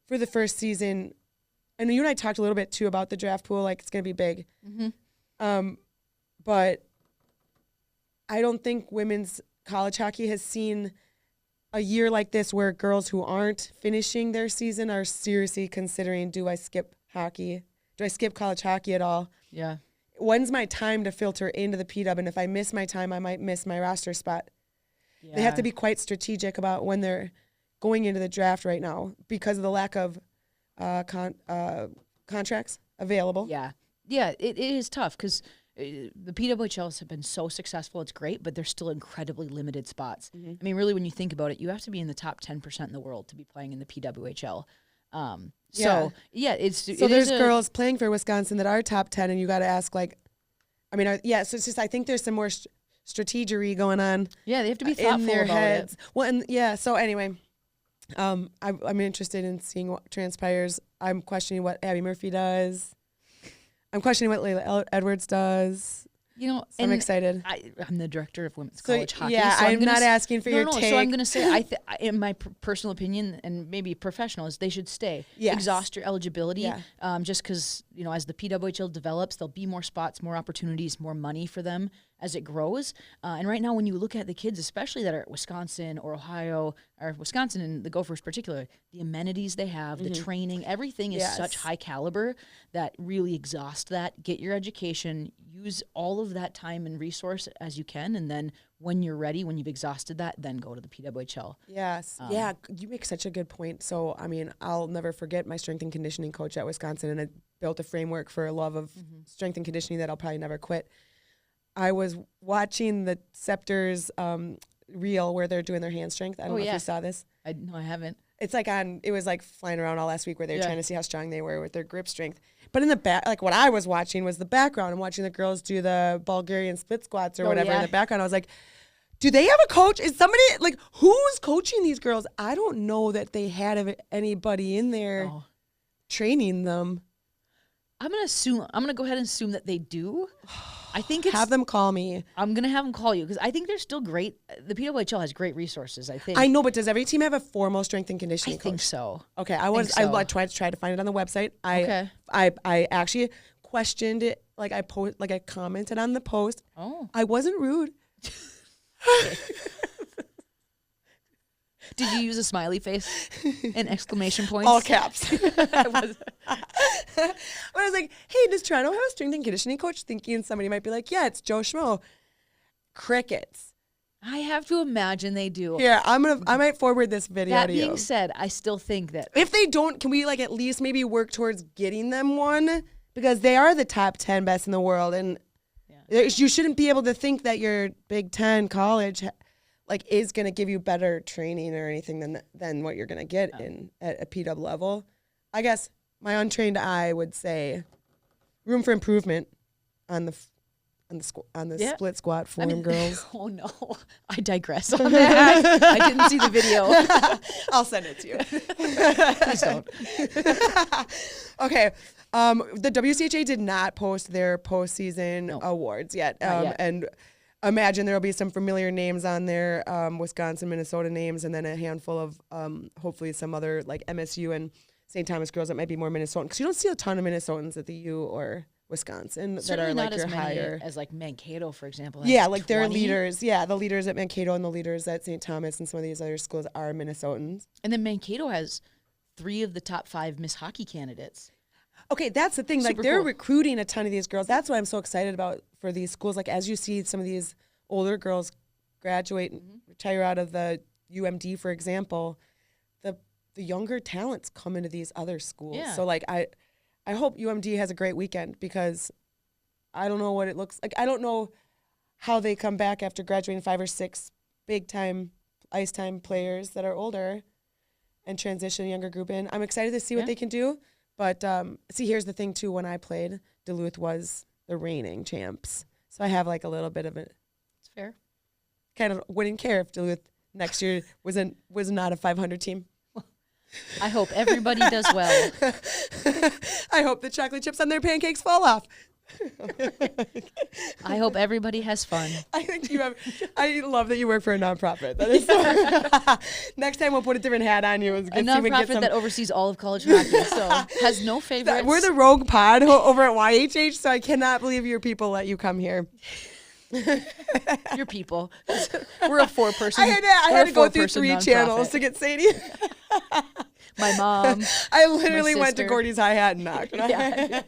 for the first season, and you and I talked a little bit too about the draft pool, like it's going to be big. But I don't think women's college hockey has seen a year like this where girls who aren't finishing their season are seriously considering, do I skip hockey? Do I skip college hockey at all? Yeah. When's my time to filter into the P-Dub? And if I miss my time, I might miss my roster spot. Yeah. They have to be quite strategic about when they're going into the draft right now because of the lack of contracts available. Yeah. Yeah, it is tough because the PWHLs have been so successful. It's great, but there's still incredibly limited spots. I mean, really, when you think about it, you have to be in the top 10% in the world to be playing in the PWHL. So there's girls playing for Wisconsin that are top 10, and you got to ask, like, I mean, so it's just, I think there's some more strategery going on. Yeah, they have to be thoughtful in their about heads. it. Well, and yeah, so anyway, I'm interested in seeing what transpires. I'm questioning what Abby Murphy does. I'm questioning what Layla Edwards does. You know, so I'm excited. I'm the director of women's college hockey. Yeah, so I'm not asking for your take. So I'm going to say, in my personal opinion, and maybe professional, is they should stay. Yes. Exhaust your eligibility. Yeah. Just because, you know, as the PWHL develops, there'll be more spots, more opportunities, more money for them as it grows. And right now, when you look at the kids, especially that are at Wisconsin or Ohio, or Wisconsin and the Gophers particularly, the amenities they have, the training, everything is such high caliber that really exhaust that. Get your education, use all of that time and resource as you can, and then when you're ready, when you've exhausted that, then go to the PWHL. Yes. Yeah, you make such a good point. So, I mean, I'll never forget my strength and conditioning coach at Wisconsin, and I built a framework for a love of strength and conditioning that I'll probably never quit. I was watching the Scepters reel where they're doing their hand strength. I don't know if you saw this. No, I haven't. It's like it was like flying around all last week where they were trying to see how strong they were with their grip strength. But in the back, like what I was watching was the background. I'm watching the girls do the Bulgarian split squats or whatever in the background. I was like, do they have a coach? Is somebody, like, who's coaching these girls? I don't know that they had anybody in there training them. I'm going to go ahead and assume that they do. I think have them call me. I'm going to have them call you because I think they're still great. The PWHL has great resources, I think. I know, but does every team have a formal strength and conditioning coach? I think so. Okay, I tried to find it on the website. I actually questioned it. Like I commented on the post. Oh. I wasn't rude. Did you use a smiley face and exclamation points? All caps. But I was like, hey, does Toronto have a strength and conditioning coach? Thinking somebody might be like, yeah, it's Joe Schmo. Crickets. I have to imagine they do. Here, I might forward this video to you. That being said, I still think that if they don't, can we like at least maybe work towards getting them one? Because they are the top 10 best in the world, and you shouldn't be able to think that your Big Ten college like is going to give you better training or anything than what you're going to get at a PW level. I guess my untrained eye would say room for improvement on the split squat form, girls. Oh no, I digress on that. I didn't see the video. I'll send it to you. Please don't. Okay. The WCHA did not post their postseason awards yet. And imagine there will be some familiar names on there, Wisconsin, Minnesota names, and then a handful of hopefully some other like MSU and St. Thomas girls that might be more Minnesotan. Because you don't see a ton of Minnesotans at the U or Wisconsin Certainly that are like not your as many higher. as like Mankato, for example. Yeah, like 20. their leaders. Yeah, the leaders at Mankato and the leaders at St. Thomas and some of these other schools are Minnesotans. And then Mankato has 3 of the top 5 Miss Hockey candidates. Okay, that's the thing. Super like they're cool. recruiting a ton of these girls. That's what I'm so excited about for these schools. Like as you see some of these older girls graduate and retire out of the UMD, for example, the younger talents come into these other schools. Yeah. So like I hope UMD has a great weekend because I don't know what it looks like. I don't know how they come back after graduating 5 or 6 big time ice time players that are older and transition a younger group in. I'm excited to see what they can do. But see, here's the thing too. When I played, Duluth was the reigning champs. So I have like a little bit of it. It's fair. kind of wouldn't care if Duluth next year was not a 500 team. I hope everybody does well. I hope the chocolate chips on their pancakes fall off. I hope everybody has fun. I think you have. I love that you work for a nonprofit. That is so, next time we'll put a different hat on you. A nonprofit that oversees all of college hockey, so has no favorites. We're the rogue pod over at YHH, so I cannot believe your people let you come here. Your people. We're a 4-person. I had to go through 3 nonprofit. channels to get Sadie. My mom. I literally my went to sister. Gordy's hi-hat and knocked. Yeah.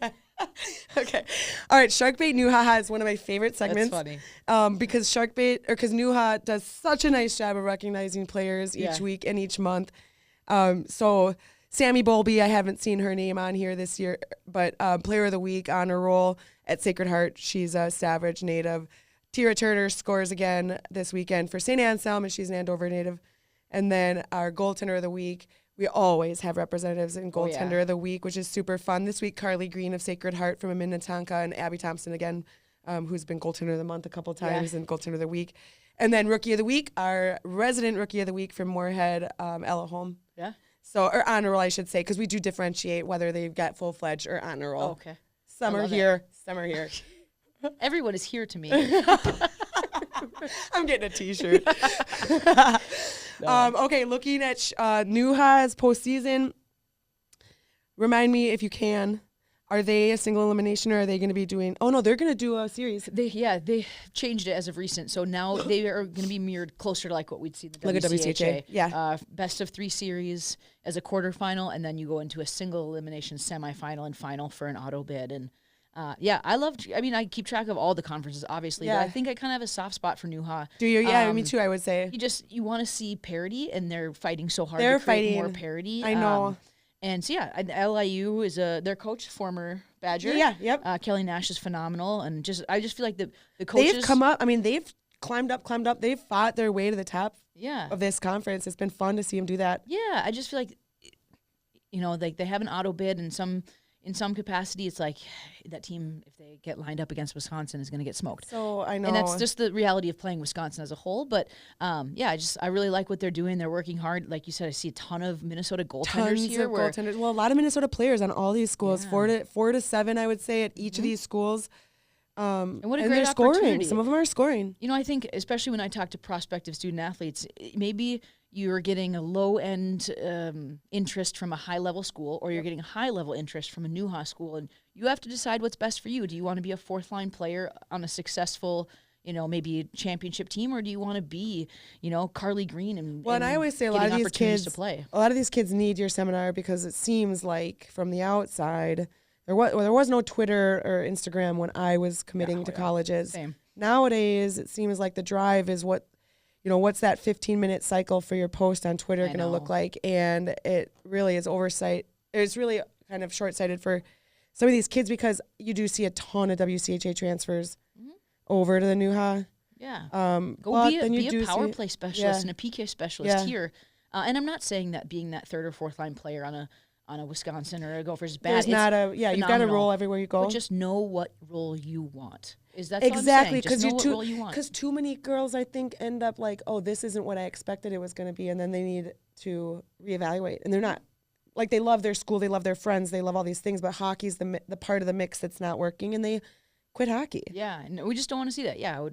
Okay. All right. Sharkbait Nuha is one of my favorite segments. That's funny. Because because Nuha does such a nice job of recognizing players each week and each month. So Sammy Bowlby, I haven't seen her name on here this year, but Player of the Week honor roll at Sacred Heart. She's a Savage native. Tira Turner scores again this weekend for St. Anselm, and she's an Andover native. And then our goaltender of the week. We always have representatives in goaltender of the week, which is super fun. This week, Carly Green of Sacred Heart from Minnetonka and Abby Thompson again, who's been goaltender of the month a couple times and goaltender of the week. And then rookie of the week, our resident rookie of the week from Moorhead, Ella Holm. Yeah. So, or honor roll, I should say, because we do differentiate whether they've got full-fledged or honor roll. Oh, okay. Some are here, some are here. Everyone is here to me. I'm getting a T-shirt. Okay, looking at Nuha's postseason. Remind me if you can. Are they a single elimination, or are they going to be doing? Oh no, they're going to do a series. They changed it as of recent, so now they are going to be mirrored closer to like what we'd see in the Like a WCHA, yeah. Best of 3 series as a quarterfinal, and then you go into a single elimination semifinal and final for an auto bid. And I keep track of all the conferences, obviously, but I think I kind of have a soft sput for Nuha. Do you? Yeah, me too, I would say. You want to see parity, and they're fighting so hard They're to create fighting more parity. I know. And so, and LIU is their coach, former Badger. Yeah, yep. Kelly Nash is phenomenal. And I just feel like the coaches. They've come up. I mean, they've climbed up. They've fought their way to the top of this conference. It's been fun to see them do that. Yeah, I just feel like, like they have an auto bid in some capacity. It's like that team, if they get lined up against Wisconsin, is going to get smoked. So I know. And that's just the reality of playing Wisconsin as a whole. But I really like what they're doing. They're working hard. Like you said, I see a ton of Minnesota goaltenders here. Goaltenders. Well, a lot of Minnesota players on all these schools. Yeah. 4 to 7, I would say, at each of these schools. And what a and great they're scoring. opportunity. Some of them are scoring. I think, especially when I talk to prospective student athletes, maybe you're getting a low-end interest from a high-level school, or you're getting a high-level interest from a Nuha school, and you have to decide what's best for you. Do you want to be a fourth-line player on a successful, maybe championship team, or do you want to be, Carly Green and I always say a lot of these kids to play. A lot of these kids need your seminar, because it seems like from the outside there was no Twitter or Instagram when I was committing to colleges. Same. Nowadays, it seems like the drive is what's that 15-minute cycle for your post on Twitter going to look like? And it really is oversight. It's really kind of short-sighted for some of these kids, because you do see a ton of WCHA transfers over to the Nuha. Yeah. Go be a power play specialist and a PK specialist here. And I'm not saying that being that third or fourth line player on a Wisconsin or a Gophers is bad. There's not a you've got to roll everywhere you go. But just know what role you want. Exactly, because too many girls, I think, end up like, oh, this isn't what I expected it was going to be, and then they need to reevaluate, and they're not. Like, they love their school, they love their friends, they love all these things, but hockey's the part of the mix that's not working, and they quit hockey. Yeah, and we just don't want to see that. Yeah, we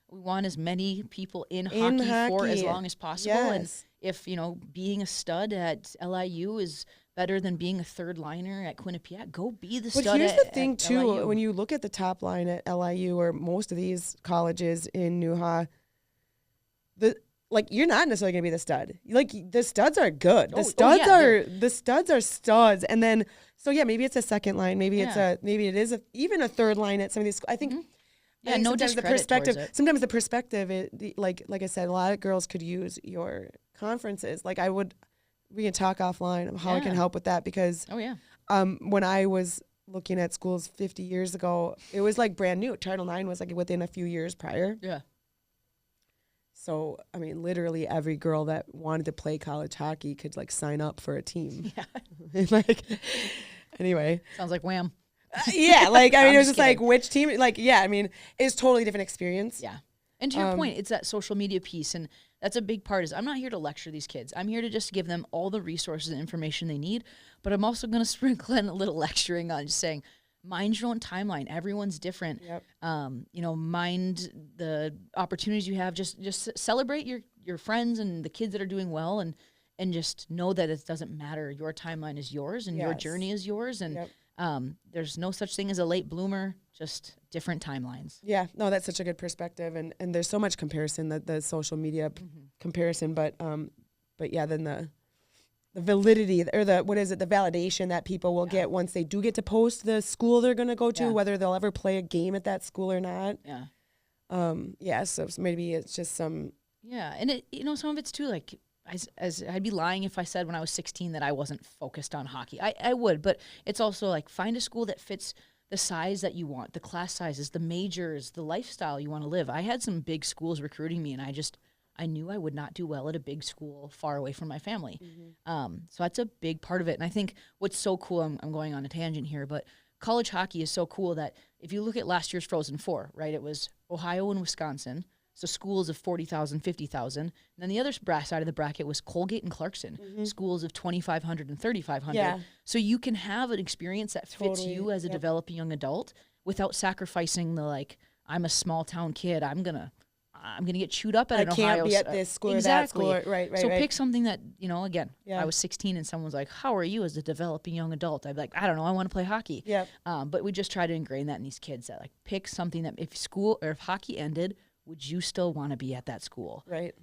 want as many people in hockey for as long as possible. Yes. And if being a stud at LIU is better than being a third liner at Quinnipiac, go be the stud. But here's the thing too: LIU. when you look at the top line at LIU or most of these colleges in Nuha, you're not necessarily going to be the stud. The studs are good. The studs are studs. And then maybe it's a second line. Maybe it is even a third line at some of these. I think. Yeah, no discredit towards it. Sometimes the perspective, like I said, a lot of girls could use your conferences. We can talk offline of how I can help with that, because when I was looking at schools 50 years ago, it was like brand new. Title IX was like within a few years prior. Yeah. So, I mean, literally every girl that wanted to play college hockey could sign up for a team. Yeah. Anyway. Sounds like Wham. It was just which team? It's totally different experience. Yeah. And to your point, it's that social media piece, and that's a big part. Is I'm not here to lecture these kids. I'm here to just give them all the resources and information they need. But I'm also going to sprinkle in a little lecturing on just saying, mind your own timeline. Everyone's different. Yep. Mind the opportunities you have. Just celebrate your friends and the kids that are doing well, and just know that it doesn't matter. Your timeline is yours, and your journey is yours, and there's no such thing as a late bloomer. Just different timelines. Yeah, no, that's such a good perspective, and there's so much comparison, the social media comparison, but yeah, then the validity or the validation that people will get once they do get to post the school they're going to go to, whether they'll ever play a game at that school or not. So maybe it's just some. Yeah, and it, some of it's too, like, as I'd be lying if I said when I was 16 that I wasn't focused on hockey. I would, but it's also like, find a school that fits the size that you want, the class sizes, the majors, the lifestyle you want to live. I had some big schools recruiting me, and I knew I would not do well at a big school far away from my family. So that's a big part of it. And I think what's so cool, I'm going on a tangent here, but college hockey is so cool that if you look at last year's Frozen Four, right, it was Ohio and Wisconsin, so schools of 40,000, 50,000. And then the other side of the bracket was Colgate and Clarkson, schools of 2,500 and 3,500. Yeah. So you can have an experience that fits you as a developing young adult without sacrificing the, like, I'm a small town kid, I'm gonna get chewed up at an Ohio. I can't be at this school or that school. Right. So pick something that, again, I was 16 and someone's like, how are you as a developing young adult? I'd be like, I don't know, I want to play hockey. Yeah. But we just try to ingrain that in these kids, that, like, pick something that if school or if hockey ended, would you still want to be at that school? Right.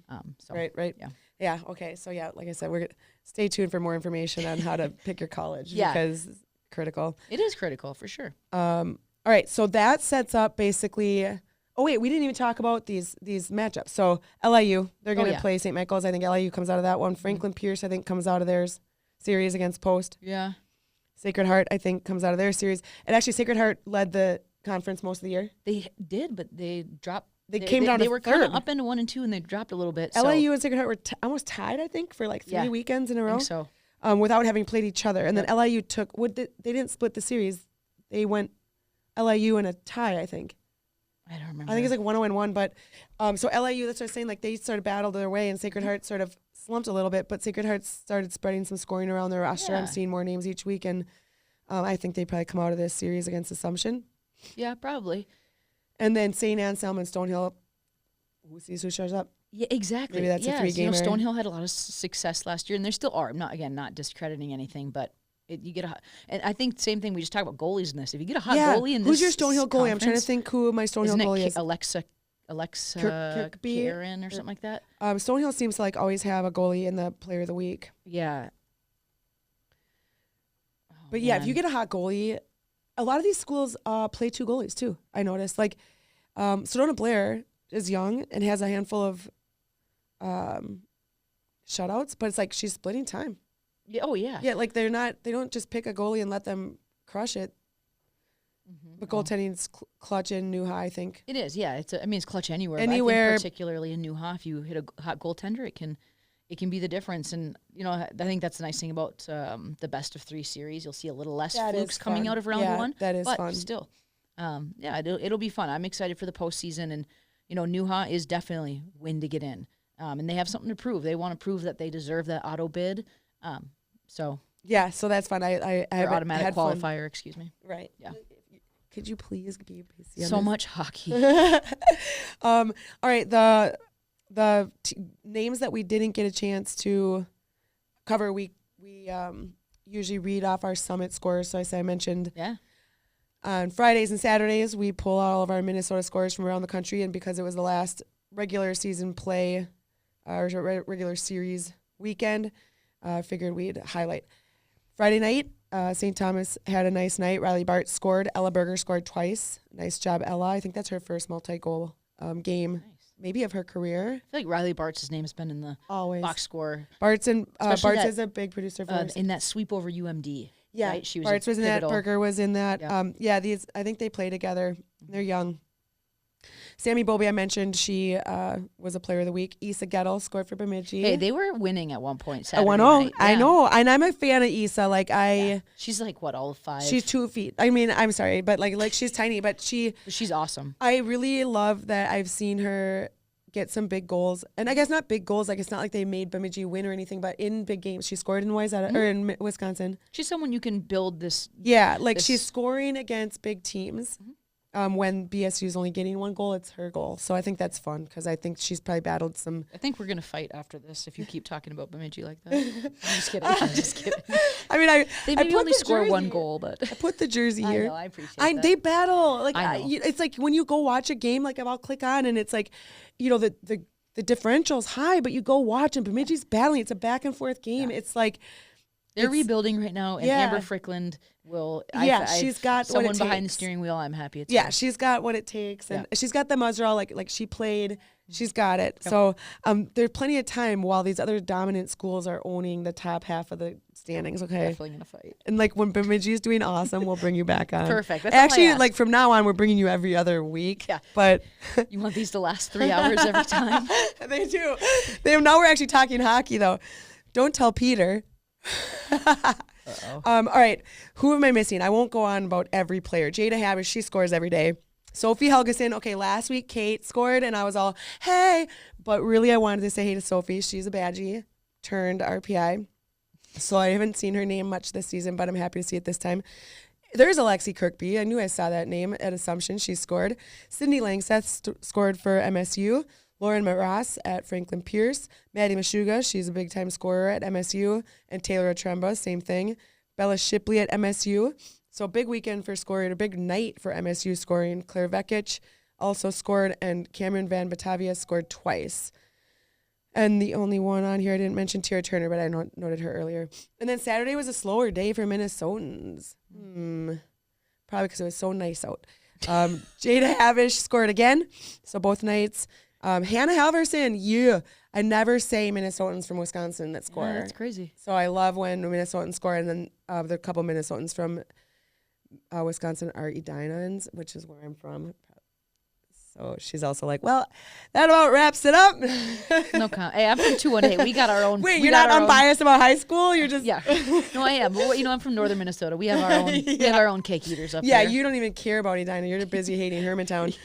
Right. Yeah. Okay. So like I said, we're stay tuned for more information on how to pick your college because it's critical. It is critical for sure. All right. So that sets up basically. Oh wait, we didn't even talk about these matchups. So LIU, they're going to play St. Michael's. I think LIU comes out of that one. Franklin Pierce, I think, comes out of theirs series against Post. Yeah. Sacred Heart, I think, comes out of their series. And actually, Sacred Heart led the conference most of the year. They did, but they dropped. They came down to third. They were kind of up into 1 and 2, and they dropped a little bit. LIU and Sacred Heart were almost tied, I think, for like 3 weekends in a row. I think so. Without having played each other. And then LIU took, they didn't split the series. They went LIU in a tie, I think. I don't remember. I think it's like 1-0-1, but so LIU, that's what I was saying, like they sort of battled their way, and Sacred Heart sort of slumped a little bit, but Sacred Heart started spreading some scoring around their roster. I'm seeing more names each week, and I think they probably come out of this series against Assumption. Yeah, probably. And then St. Anselm and Stonehill, who sees who shows up? Yeah, exactly. Maybe that's a 3-gamer. Stonehill had a lot of success last year, and there still are. I'm not discrediting anything, but you get and I think same thing. We just talk about goalies in this. If you get a hot goalie in this, who's your Stonehill goalie? I'm trying to think who my Stonehill goalie is. Alexa Karen or something like that. Stonehill seems to like always have a goalie in the Player of the Week. Yeah. But if you get a hot goalie, a lot of these schools play 2 goalies too. I noticed. Like Sedona Blair is young and has a handful of shutouts, but it's like she's splitting time. Yeah. Oh yeah. Yeah, like they don't just pick a goalie and let them crush it. But goaltending's clutch in New High, I think. It is, yeah. It's clutch anywhere. But I think particularly in New High, if you hit a hot goaltender, it can be the difference. And I think that's the nice thing about the best of 3 series. You'll see a little less flukes coming out of round 1. That is but fun. Still, it'll be fun. I'm excited for the postseason, and New High is definitely win to get in, and they have something to prove. They want to prove that they deserve that auto bid. So that's fun. I have automatic qualifier. Fun. Excuse me. Right. Yeah. Could you please be PC? So much hockey. All right. The names that we didn't get a chance to cover, we usually read off our summit scores. So I mentioned on Fridays and Saturdays we pull out all of our Minnesota scores from around the country, and because it was the last regular season play or regular series weekend, I figured we'd highlight. Friday night, St. Thomas had a nice night. Riley Bart scored. Ella Berger scored twice. Nice job, Ella. I think that's her first multi-goal game, maybe of her career. I feel like Riley Bart's name has been in the box score. Bart's is a big producer for us. In that sweep over UMD. Yeah, right? She was Bart's was in that. Berger was in that. Yeah. I think they play together. They're young. Sammy Bobby, I mentioned, she was a player of the week. Issa Gettle scored for Bemidji. Hey, they were winning at one point. I Saturday 1-0. night. I Yeah. know. And I'm a fan of Issa. Like, She's like, what, all of 5? she's 2 feet. I mean, I'm sorry, but like she's tiny, but She's awesome. I really love that I've seen her get some big goals. And I guess not big goals. Like, it's not like they made Bemidji win or anything, but in big games, she scored in or in Wisconsin. She's someone you can build this. Yeah, like she's scoring against big teams. When BSU is only getting 1 goal, it's her goal. So I think that's fun because I think she's probably battled some. I think we're going to fight after this if you keep talking about Bemidji like that. I'm just kidding. I'm just kidding. I mean, They I maybe put only the score jersey 1 here. goal, but I put the jersey I here. know, I appreciate that. They battle. Like, I know. it's like when you go watch a game, like I'll click on and it's like, the differential's high, but you go watch and Bemidji's battling. It's a back and forth game. It's like. they're rebuilding right now, and Yeah. Amber Frickland will. She's got what someone it behind the takes. steering wheel. I'm happy it's Yeah, her. she's got what it takes, and she's got the muzzle. Like she played, she's got it. So there's plenty of time while these other dominant schools are owning the top half of the standings. Okay, Definitely gonna fight. and like when Bemidji is doing awesome, we'll bring you back on. Perfect. That's all I Actually, ask. like from now on, we're bringing you every other week. Yeah. but You want these to last 3 hours every time? they do. Now we're actually talking hockey though. Don't tell Peter. All right, who am I missing? I won't go on about every player. Jada Havish, she scores every day. Sophie Helgeson, okay, last week Kate scored and I was all, hey, but really I wanted to say hey to Sophie. She's a Badgie, turned RPI. So I haven't seen her name much this season, but I'm happy to see it this time. There's Alexi Kirkby. I knew I saw that name at Assumption. She scored. Sydney Langseth scored for MSU. Lauren Maras at Franklin Pierce. Maddie Meshuga, she's a big-time scorer at MSU. And Taylor Atremba, same thing. Bella Shipley at MSU. So big weekend for scoring, a big night for MSU scoring. Claire Vekic also scored, and Cameron Van Batavia scored twice. And the only one on here I didn't mention, Tara Turner, but I noted her earlier. And then Saturday was a slower day for Minnesotans. Probably because it was so nice out. Jada Havish scored again, so both nights. Hannah Halverson, yeah. I never say Minnesotans from Wisconsin that score. Yeah, that's crazy. So I love when Minnesotans score, and then there are a couple Minnesotans from Wisconsin are Edinans, which is where I'm from. So she's also like, well, that about wraps it up. No comment. Hey, I'm from 218. We got our own. Wait, we you're got not our own- unbiased about high school? You're just Yeah. No, I am. But I'm from northern Minnesota. We have our own. We have our own cake eaters up Yeah, there. you don't even care about Edina. You're busy hating Hermantown.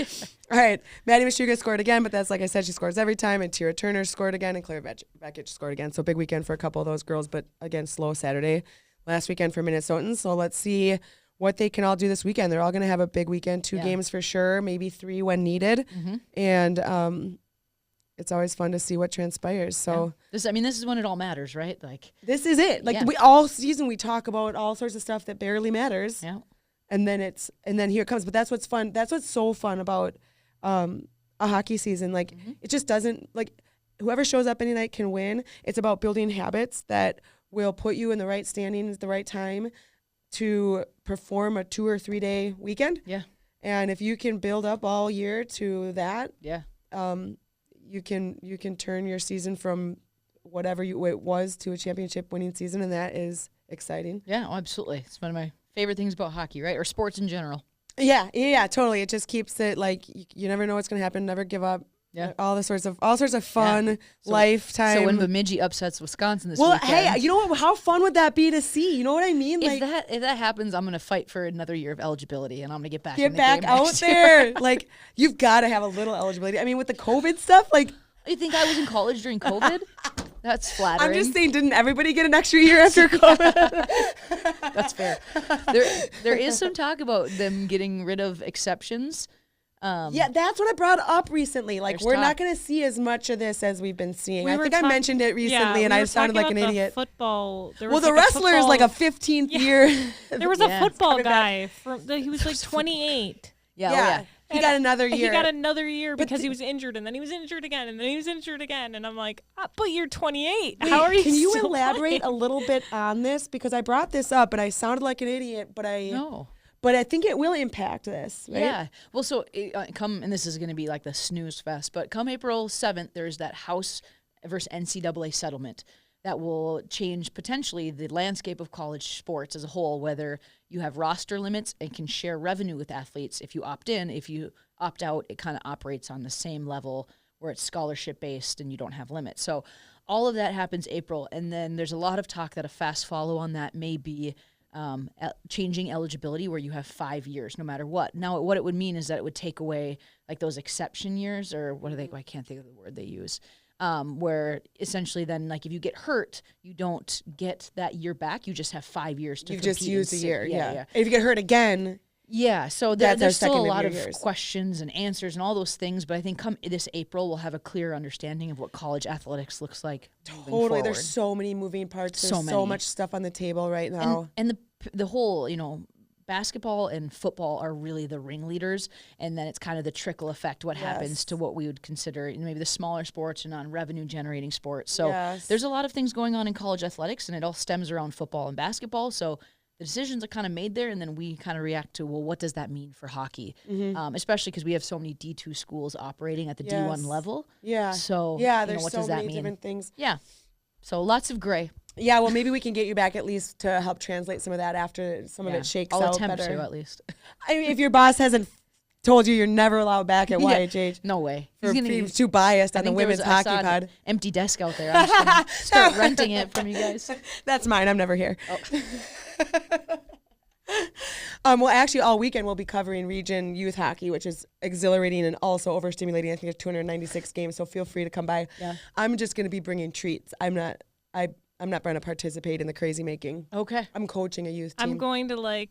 All right. Maddie Meshuga scored again, but that's like I said, she scores every time. And Tira Turner scored again, and Claire Vekic scored again. So big weekend for a couple of those girls, but again, slow Saturday. Last weekend for Minnesotans. So let's see what they can all do this weekend. They're all going to have a big weekend, 2 games for sure, maybe 3 when needed. And it's always fun to see what transpires. So This is when it all matters, right? Like this is it. Like Yeah. we all season we talk about all sorts of stuff that barely matters. yeah. And then here it comes. But that's what's fun. That's what's so fun about a hockey season. Like it just doesn't, like, whoever shows up any night can win. It's about building habits that will put you in the right standing at the right time to perform a 2 or 3 day weekend. Yeah. And if you can build up all year to that, Yeah. you can turn your season from whatever it was to a championship winning season, and that is exciting. Yeah. Oh, absolutely. It's one of my favorite things about hockey, right? Or sports in general. Yeah, totally. It just keeps it like you never know what's going to happen. Never give up. Yeah. All sorts of fun lifetime. So when Bemidji upsets Wisconsin this well, weekend. hey, you know what? How fun would that be to see? You know what I mean? Like, If that happens, I'm gonna fight for another year of eligibility, and I'm gonna get back. get in the back game out next year. there. Like, you've got to have a little eligibility. I mean, with the COVID stuff, like, You think I was in college during COVID? That's flattering. I'm just saying, didn't everybody get an extra year after COVID? That's fair. There is some talk about them getting rid of exceptions. Yeah, that's what I brought up recently. Like, There's we're talk. not going to see as much of this as we've been seeing. I were think I talk- mentioned it recently, and we I were sounded talking like an about the idiot. Football. There Well, was the like wrestler is like a football- 15th Yeah. year. There was Yeah. a football Coming back. guy he was like 28. Yeah. Yeah. Oh, yeah. He got another And year. He got another year But because the- he was injured, and then he was injured again, and then he was injured again, and I'm like, but you're 28. Wait, How are you? Can you still elaborate playing? a little bit on this? Because I brought this up, and I sounded like an idiot, but No. I think it will impact this, right? Yeah. Well, so and this is going to be like the snooze fest, but come April 7th, there's that House versus NCAA settlement that will change potentially the landscape of college sports as a whole, whether you have roster limits and can share revenue with athletes if you opt in. If you opt out, it kind of operates on the same level where it's scholarship based and you don't have limits. So all of that happens April, and then there's a lot of talk that a fast follow on that may be changing eligibility where you have 5 years no matter what. Now, what it would mean is that it would take away like those exception years, or what are they? I can't think of the word they use. Where essentially then, like if you get hurt, you don't get that year back. You just have 5 years to compete. You've just used a year. Yeah. And if you get hurt again, so That's our there's still a second lot of years. questions and answers and all those things. But I think come this April, we'll have a clear understanding of what college athletics looks like. moving totally. forward. There's so many moving parts. There's So so many. much stuff on the table right now. And the whole, basketball and football are really the ringleaders, and then it's kind of the trickle effect. What happens to what we would consider maybe the smaller sports or non-revenue generating sports. So there's a lot of things going on in college athletics, and it all stems around football and basketball. So the decisions are kind of made there, and then we kind of react to, well, what does that mean for hockey? Especially because we have so many D2 schools operating at the D1 level. Yeah. So there's what so does that many mean? different things. Yeah. So lots of gray. Yeah, well, maybe we can get you back at least to help translate some of that after some of it shakes I'll out attempt better. to at least. I mean, if your boss hasn't told you you're never allowed back at YHH, No way. for being too biased I on the think there women's was- I hockey saw an pod. empty desk out there. I'm just gonna start renting it from you guys. That's mine. I'm never here. Oh. Well, actually, all weekend we'll be covering region youth hockey, which is exhilarating and also overstimulating. I think there's 296 games, so feel free to come by. Yeah. I'm just going to be bringing treats. I'm not going to participate in the crazy making. Okay. I'm coaching a youth team. I'm going to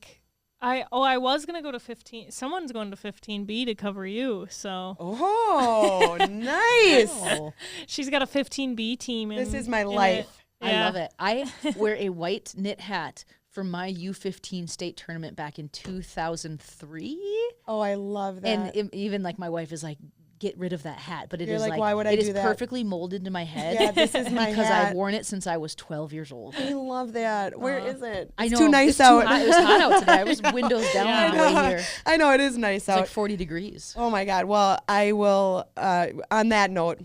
I was going to go to 15. Someone's going to 15B to cover you. So Oh, nice. Oh, she's got a 15B team. This is my in life. it. I Yeah. love it. I wear a white knit hat for my U15 state tournament back in 2003. Oh, I love that. And even like my wife is like, get rid of that hat. But it You're is like, why would I it is do that? perfectly molded to my head. Yeah, this is my because hat. I've worn it since I was 12 years old. I love that. Where is it? I It's know. too nice it's out. hot. It was hot out today. I was windows down Yeah. on the way here. It's I know it is nice out. like 40 degrees. Oh my God. Well, I will, on that note,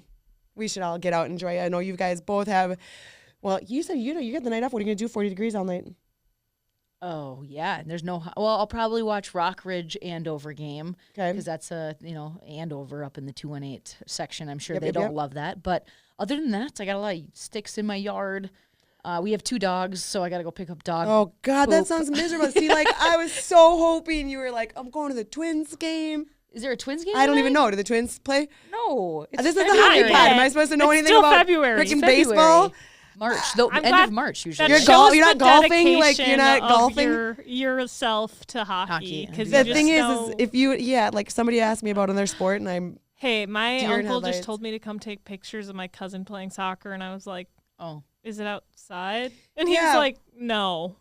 we should all get out and enjoy it. I know you guys both have, well, you said you got the night off. What are you going to do 40 degrees all night? Oh yeah, and there's no. Well, I'll probably watch Rockridge Andover game Okay. because that's Andover up in the 218 section. I'm sure Yep, they yep, don't yep. love that. But other than that, I got a lot of sticks in my yard. We have 2 dogs, so I got to go pick up dog. Oh God, that poop. sounds miserable. See, like I was so hoping you were like, I'm going to the Twins game. Is there a Twins game? I don't tonight? even know. Do the Twins play? No, it's This is the February. hockey pod. Am I supposed to know It's anything still about February. freaking February. baseball? March, the I'm end glad of March usually. You're That gol- shows you're the not golfing? Like, you're dedication not of golfing? yourself to Hockey, hockey. yeah. Because The thing is if you, like somebody asked me about another sport and I'm, hey, my Deer in uncle just headlights. told me to come take pictures of my cousin playing soccer, and I was like, Oh, "Is it outside?" And he Yeah. was like, "No,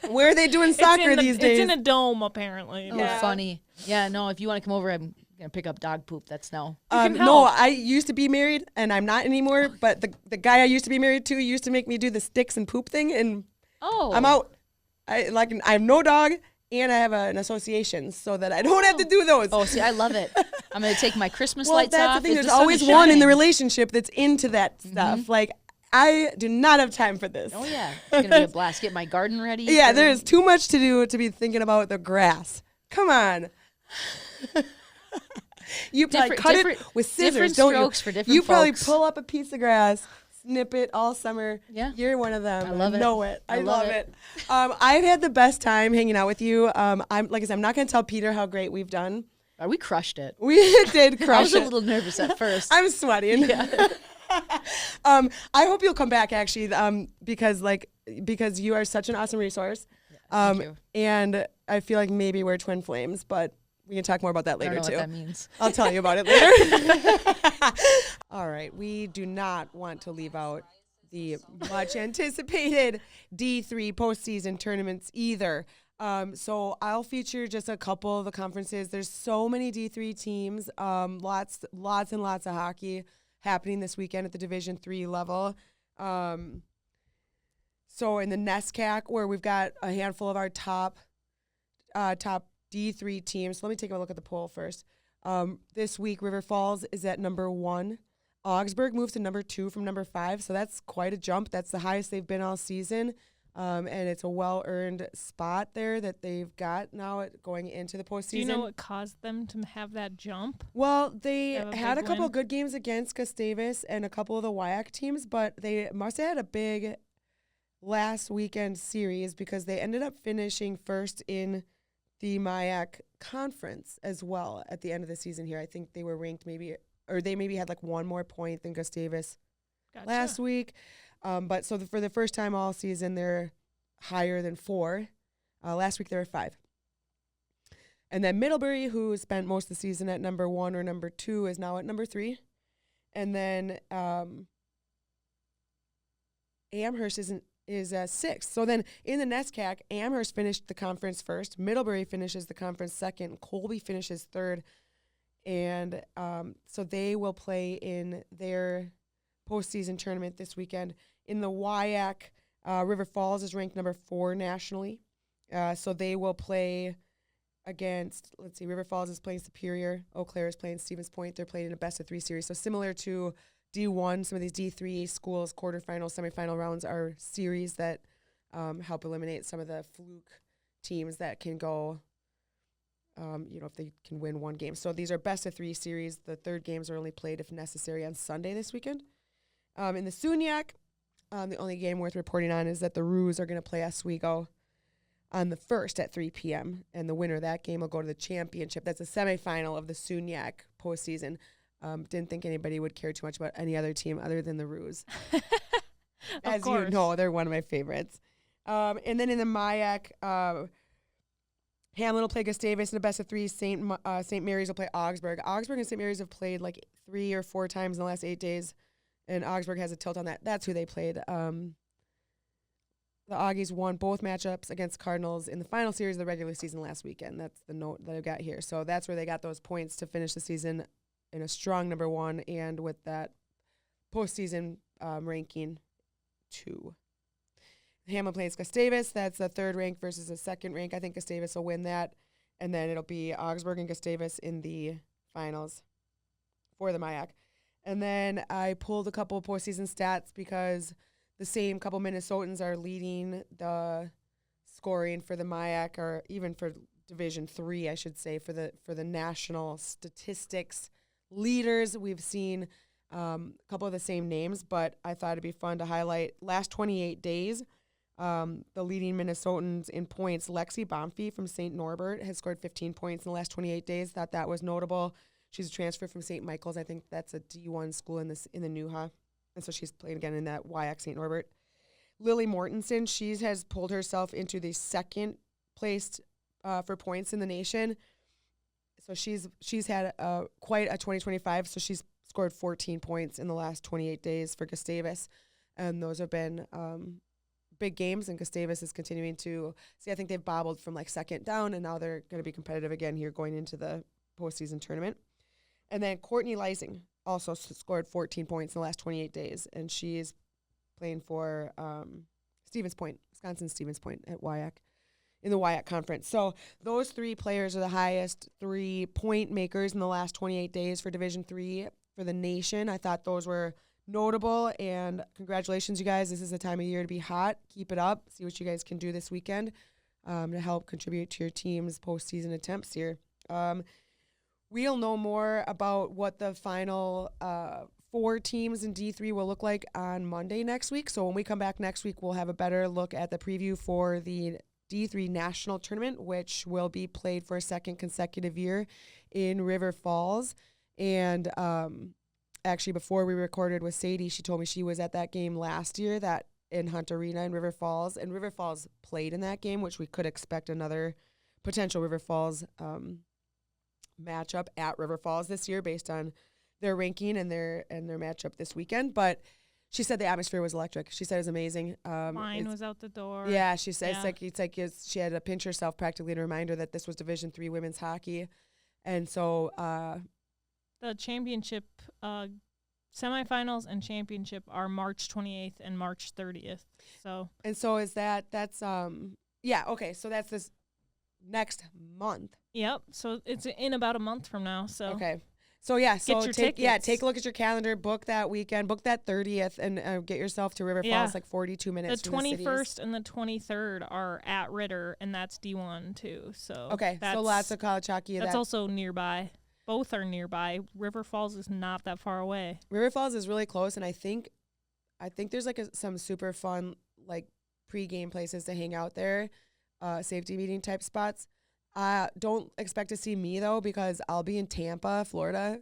where are they doing It's soccer in the- these days? It's in a dome, apparently." oh, Yeah. funny. Yeah, no. If you want to come over, I'm gonna pick up dog poop. That's no. can No, help. I used to be married and I'm not anymore, but the guy I used to be married to used to make me do the sticks and poop thing and Oh, I'm out. I have no dog and I have an association so that I don't have to do those. Oh, see, I love it. I'm gonna take my Christmas well, lights that's off. the thing. It's There's sun always is one in the shining. relationship that's into that stuff. Like I do not have time for this. Oh yeah, it's gonna be a blast. Get my garden ready. Yeah, for- there is too much to do to be thinking about the grass. Come on. You probably Different- cut it different- with scissors, different don't strokes you? for different You probably folks. pull up a piece of grass, snip it all summer. Yeah. You're one of them. I love it. Know it. I I love love it. it. I've had the best time hanging out with you. I'm like I said, I'm not going to tell Peter how great we've done. We crushed it. We did crush I was it. a little nervous at first. I'm sweating. I hope you'll come back actually, because you are such an awesome resource. thank you. And I feel like maybe we're twin flames, but we can talk more about that I later don't know too. what that means. I'll tell you about it later. All right, we do not want to leave out the much anticipated D3 postseason tournaments either. So I'll feature just a couple of the conferences. There's so many D3 teams, lots and lots of hockey happening this weekend at the Division III level. So in the NESCAC, where we've got a handful of our top D3 teams. So let me take a look at the poll first. This week, River Falls is at number 1. Augsburg moves to number 2 from number 5, so that's quite a jump. That's the highest they've been all season. And it's a well-earned spot there that they've got now going into the postseason. Do you know what caused them to have that jump? Well, they Have a had a big couple win? of good games against Gustavus and a couple of the WIAC teams, but they must have had a big last weekend series because they ended up finishing first in the MIAC conference as well at the end of the season here. I think they were ranked they maybe had like one more point than Gustavus Gotcha. last week. But so for the first time all season, they're higher than 4. Last week, they were 5. And then Middlebury, who spent most of the season at number 1 or number 2, is now at number 3. And then Amherst is 6th. So then in the NESCAC, Amherst finished the conference first. Middlebury finishes the conference second. Colby finishes 3rd. And so they will play in their postseason tournament this weekend. In the WIAC, River Falls is ranked number 4 nationally. So they will play against, River Falls is playing Superior. Eau Claire is playing Stevens Point. They're playing in a best-of-3 series. So similar to D1, some of these D3 schools, quarterfinal, semifinal rounds are series that help eliminate some of the fluke teams that can go, if they can win one game. So these are best-of-3 series. The third games are only played, if necessary, on Sunday this weekend. In the SUNYAC, the only game worth reporting on is that the Roos are going to play Oswego on the 1st at 3 p.m., and the winner of that game will go to the championship. That's a semifinal of the SUNYAC postseason. Didn't think anybody would care too much about any other team other than the Roos. As you know, they're one of my favorites. And then in the MIAC, Hamlin will play Gustavus in a best-of-3. St. Mary's will play Augsburg. Augsburg and St. Mary's have played like 3 or 4 times in the last 8 days, and Augsburg has a tilt on that. That's who they played. The Augies won both matchups against Cardinals in the final series of the regular season last weekend. That's the note that I've got here. So that's where they got those points to finish the season in a strong number 1, and with that postseason ranking 2. Hamlin plays Gustavus. That's a 3rd rank versus a 2nd rank. I think Gustavus will win that. And then it'll be Augsburg and Gustavus in the finals for the MIAC. And then I pulled a couple of postseason stats because the same couple Minnesotans are leading the scoring for the MIAC, or even for Division III, I should say, for the national statistics leaders. We've seen a couple of the same names, but I thought it'd be fun to highlight last 28 days. The leading Minnesotans in points, Lexi Bomfy from St. Norbert has scored 15 points in the last 28 days. Thought that was notable. She's a transfer from St. Michael's. I think that's a D1 school in the NUHA. And so she's playing again in that WIAC St. Norbert. Lily Mortensen, she has pulled herself into the 2nd placed for points in the nation. So she's had quite a 2025. So she's scored 14 points in the last 28 days for Gustavus. And those have been big games, and Gustavus is continuing to see. I think they've bobbled from like 2nd down, and now they're going to be competitive again here going into the postseason tournament. And then Courtney Lysing also scored 14 points in the last 28 days, and she is playing for Stevens Point, Wisconsin Stevens Point at WIAC, in the WIAC conference. So those 3 players are the highest 3-point makers in the last 28 days for Division III for the nation. I thought those were notable, and congratulations, you guys. This is the time of year to be hot. Keep it up. See what you guys can do this weekend to help contribute to your team's postseason attempts here. We'll know more about what the final 4 teams in D3 will look like on Monday next week. So when we come back next week, we'll have a better look at the preview for the D3 National Tournament, which will be played for a 2nd consecutive year in River Falls. And actually, before we recorded with Sadie, she told me she was at that game last year, that in Hunt Arena in River Falls. And River Falls played in that game, which we could expect another potential River Falls matchup at River Falls this year based on their ranking and their matchup this weekend. But she said the atmosphere was electric. She said it was amazing. Line was out the door. Yeah, she said she had to pinch herself practically to remind her that this was Division III women's hockey. And so the championship semifinals and championship are March 28th and March 30th. So is that's okay. So that's this next month. Yep. So it's in about a month from now. So okay. So your take tickets. take a look at your calendar, book that weekend, book that 30th, and get yourself to River Falls, like 42 minutes. The from the cities. 21st and the 23rd are at Ritter, and that's D1 too. So Okay, so lots of college hockey. That's also nearby. Both are nearby. River Falls is not that far away. River Falls is really close, and I think there's like some super fun like pre-game places to hang out there, safety meeting type spots. Don't expect to see me though, because I'll be in Tampa, Florida,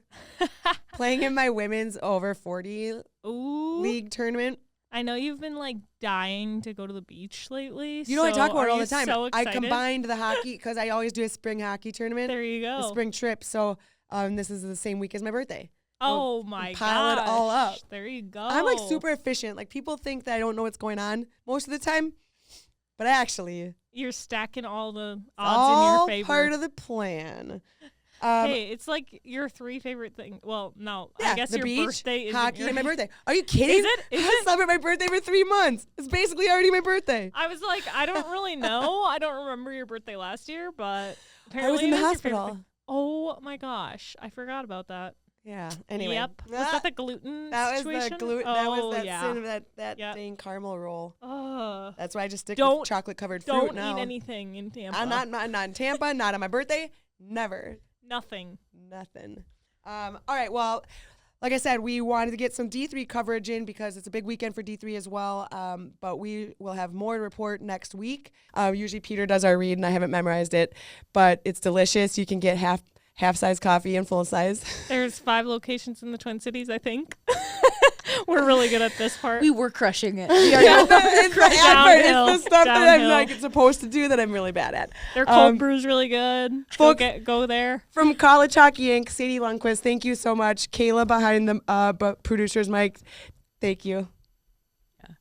playing in my women's over 40 league tournament. I know you've been like dying to go to the beach lately. You know, I talk about it all the time. So I excited? combined the hockey because I always do a spring hockey tournament. There you go. The spring trip. So this is the same week as my birthday. Oh my god. Pile it all up. There you go. I'm like super efficient. Like people think that I don't know what's going on most of the time, but actually, you're stacking all the odds in your favor. All part of the plan. Hey, it's like your 3 favorite things. Well, no, I guess the your beach, birthday is hockey, and my birthday. Are you kidding? Is it? I celebrate my birthday for 3 months. It's basically already my birthday. I was like, I don't really know. I don't remember your birthday last year, but apparently I was in the it is your favorite hospital. thing. Oh my gosh, I forgot about that. Yeah. Anyway. Yep. Was that the gluten That was situation? the gluten. Oh, that was that yeah. sin of that dang caramel roll. Oh. That's why I just stick Don't- with chocolate covered fruit Don't now. eat anything in Tampa. I'm not in Tampa. Not on my birthday. Never. Nothing. Nothing. All right. Well, like I said, we wanted to get some D3 coverage in because it's a big weekend for D3 as well. But we will have more to report next week. Usually Peter does our read, and I haven't memorized it, but it's delicious. You can get half-size coffee and full-size. There's 5 locations in the Twin Cities, I think. We're really good at this part. We were crushing it. It's the Downhill, effort. It's the stuff that I'm downhill. like supposed to do that I'm really bad at. Their cold brew's really good. Go there. From College Hockey Inc., Sadie Lundquist, thank you so much. Kayla behind the producer's mic, thank you. Yeah.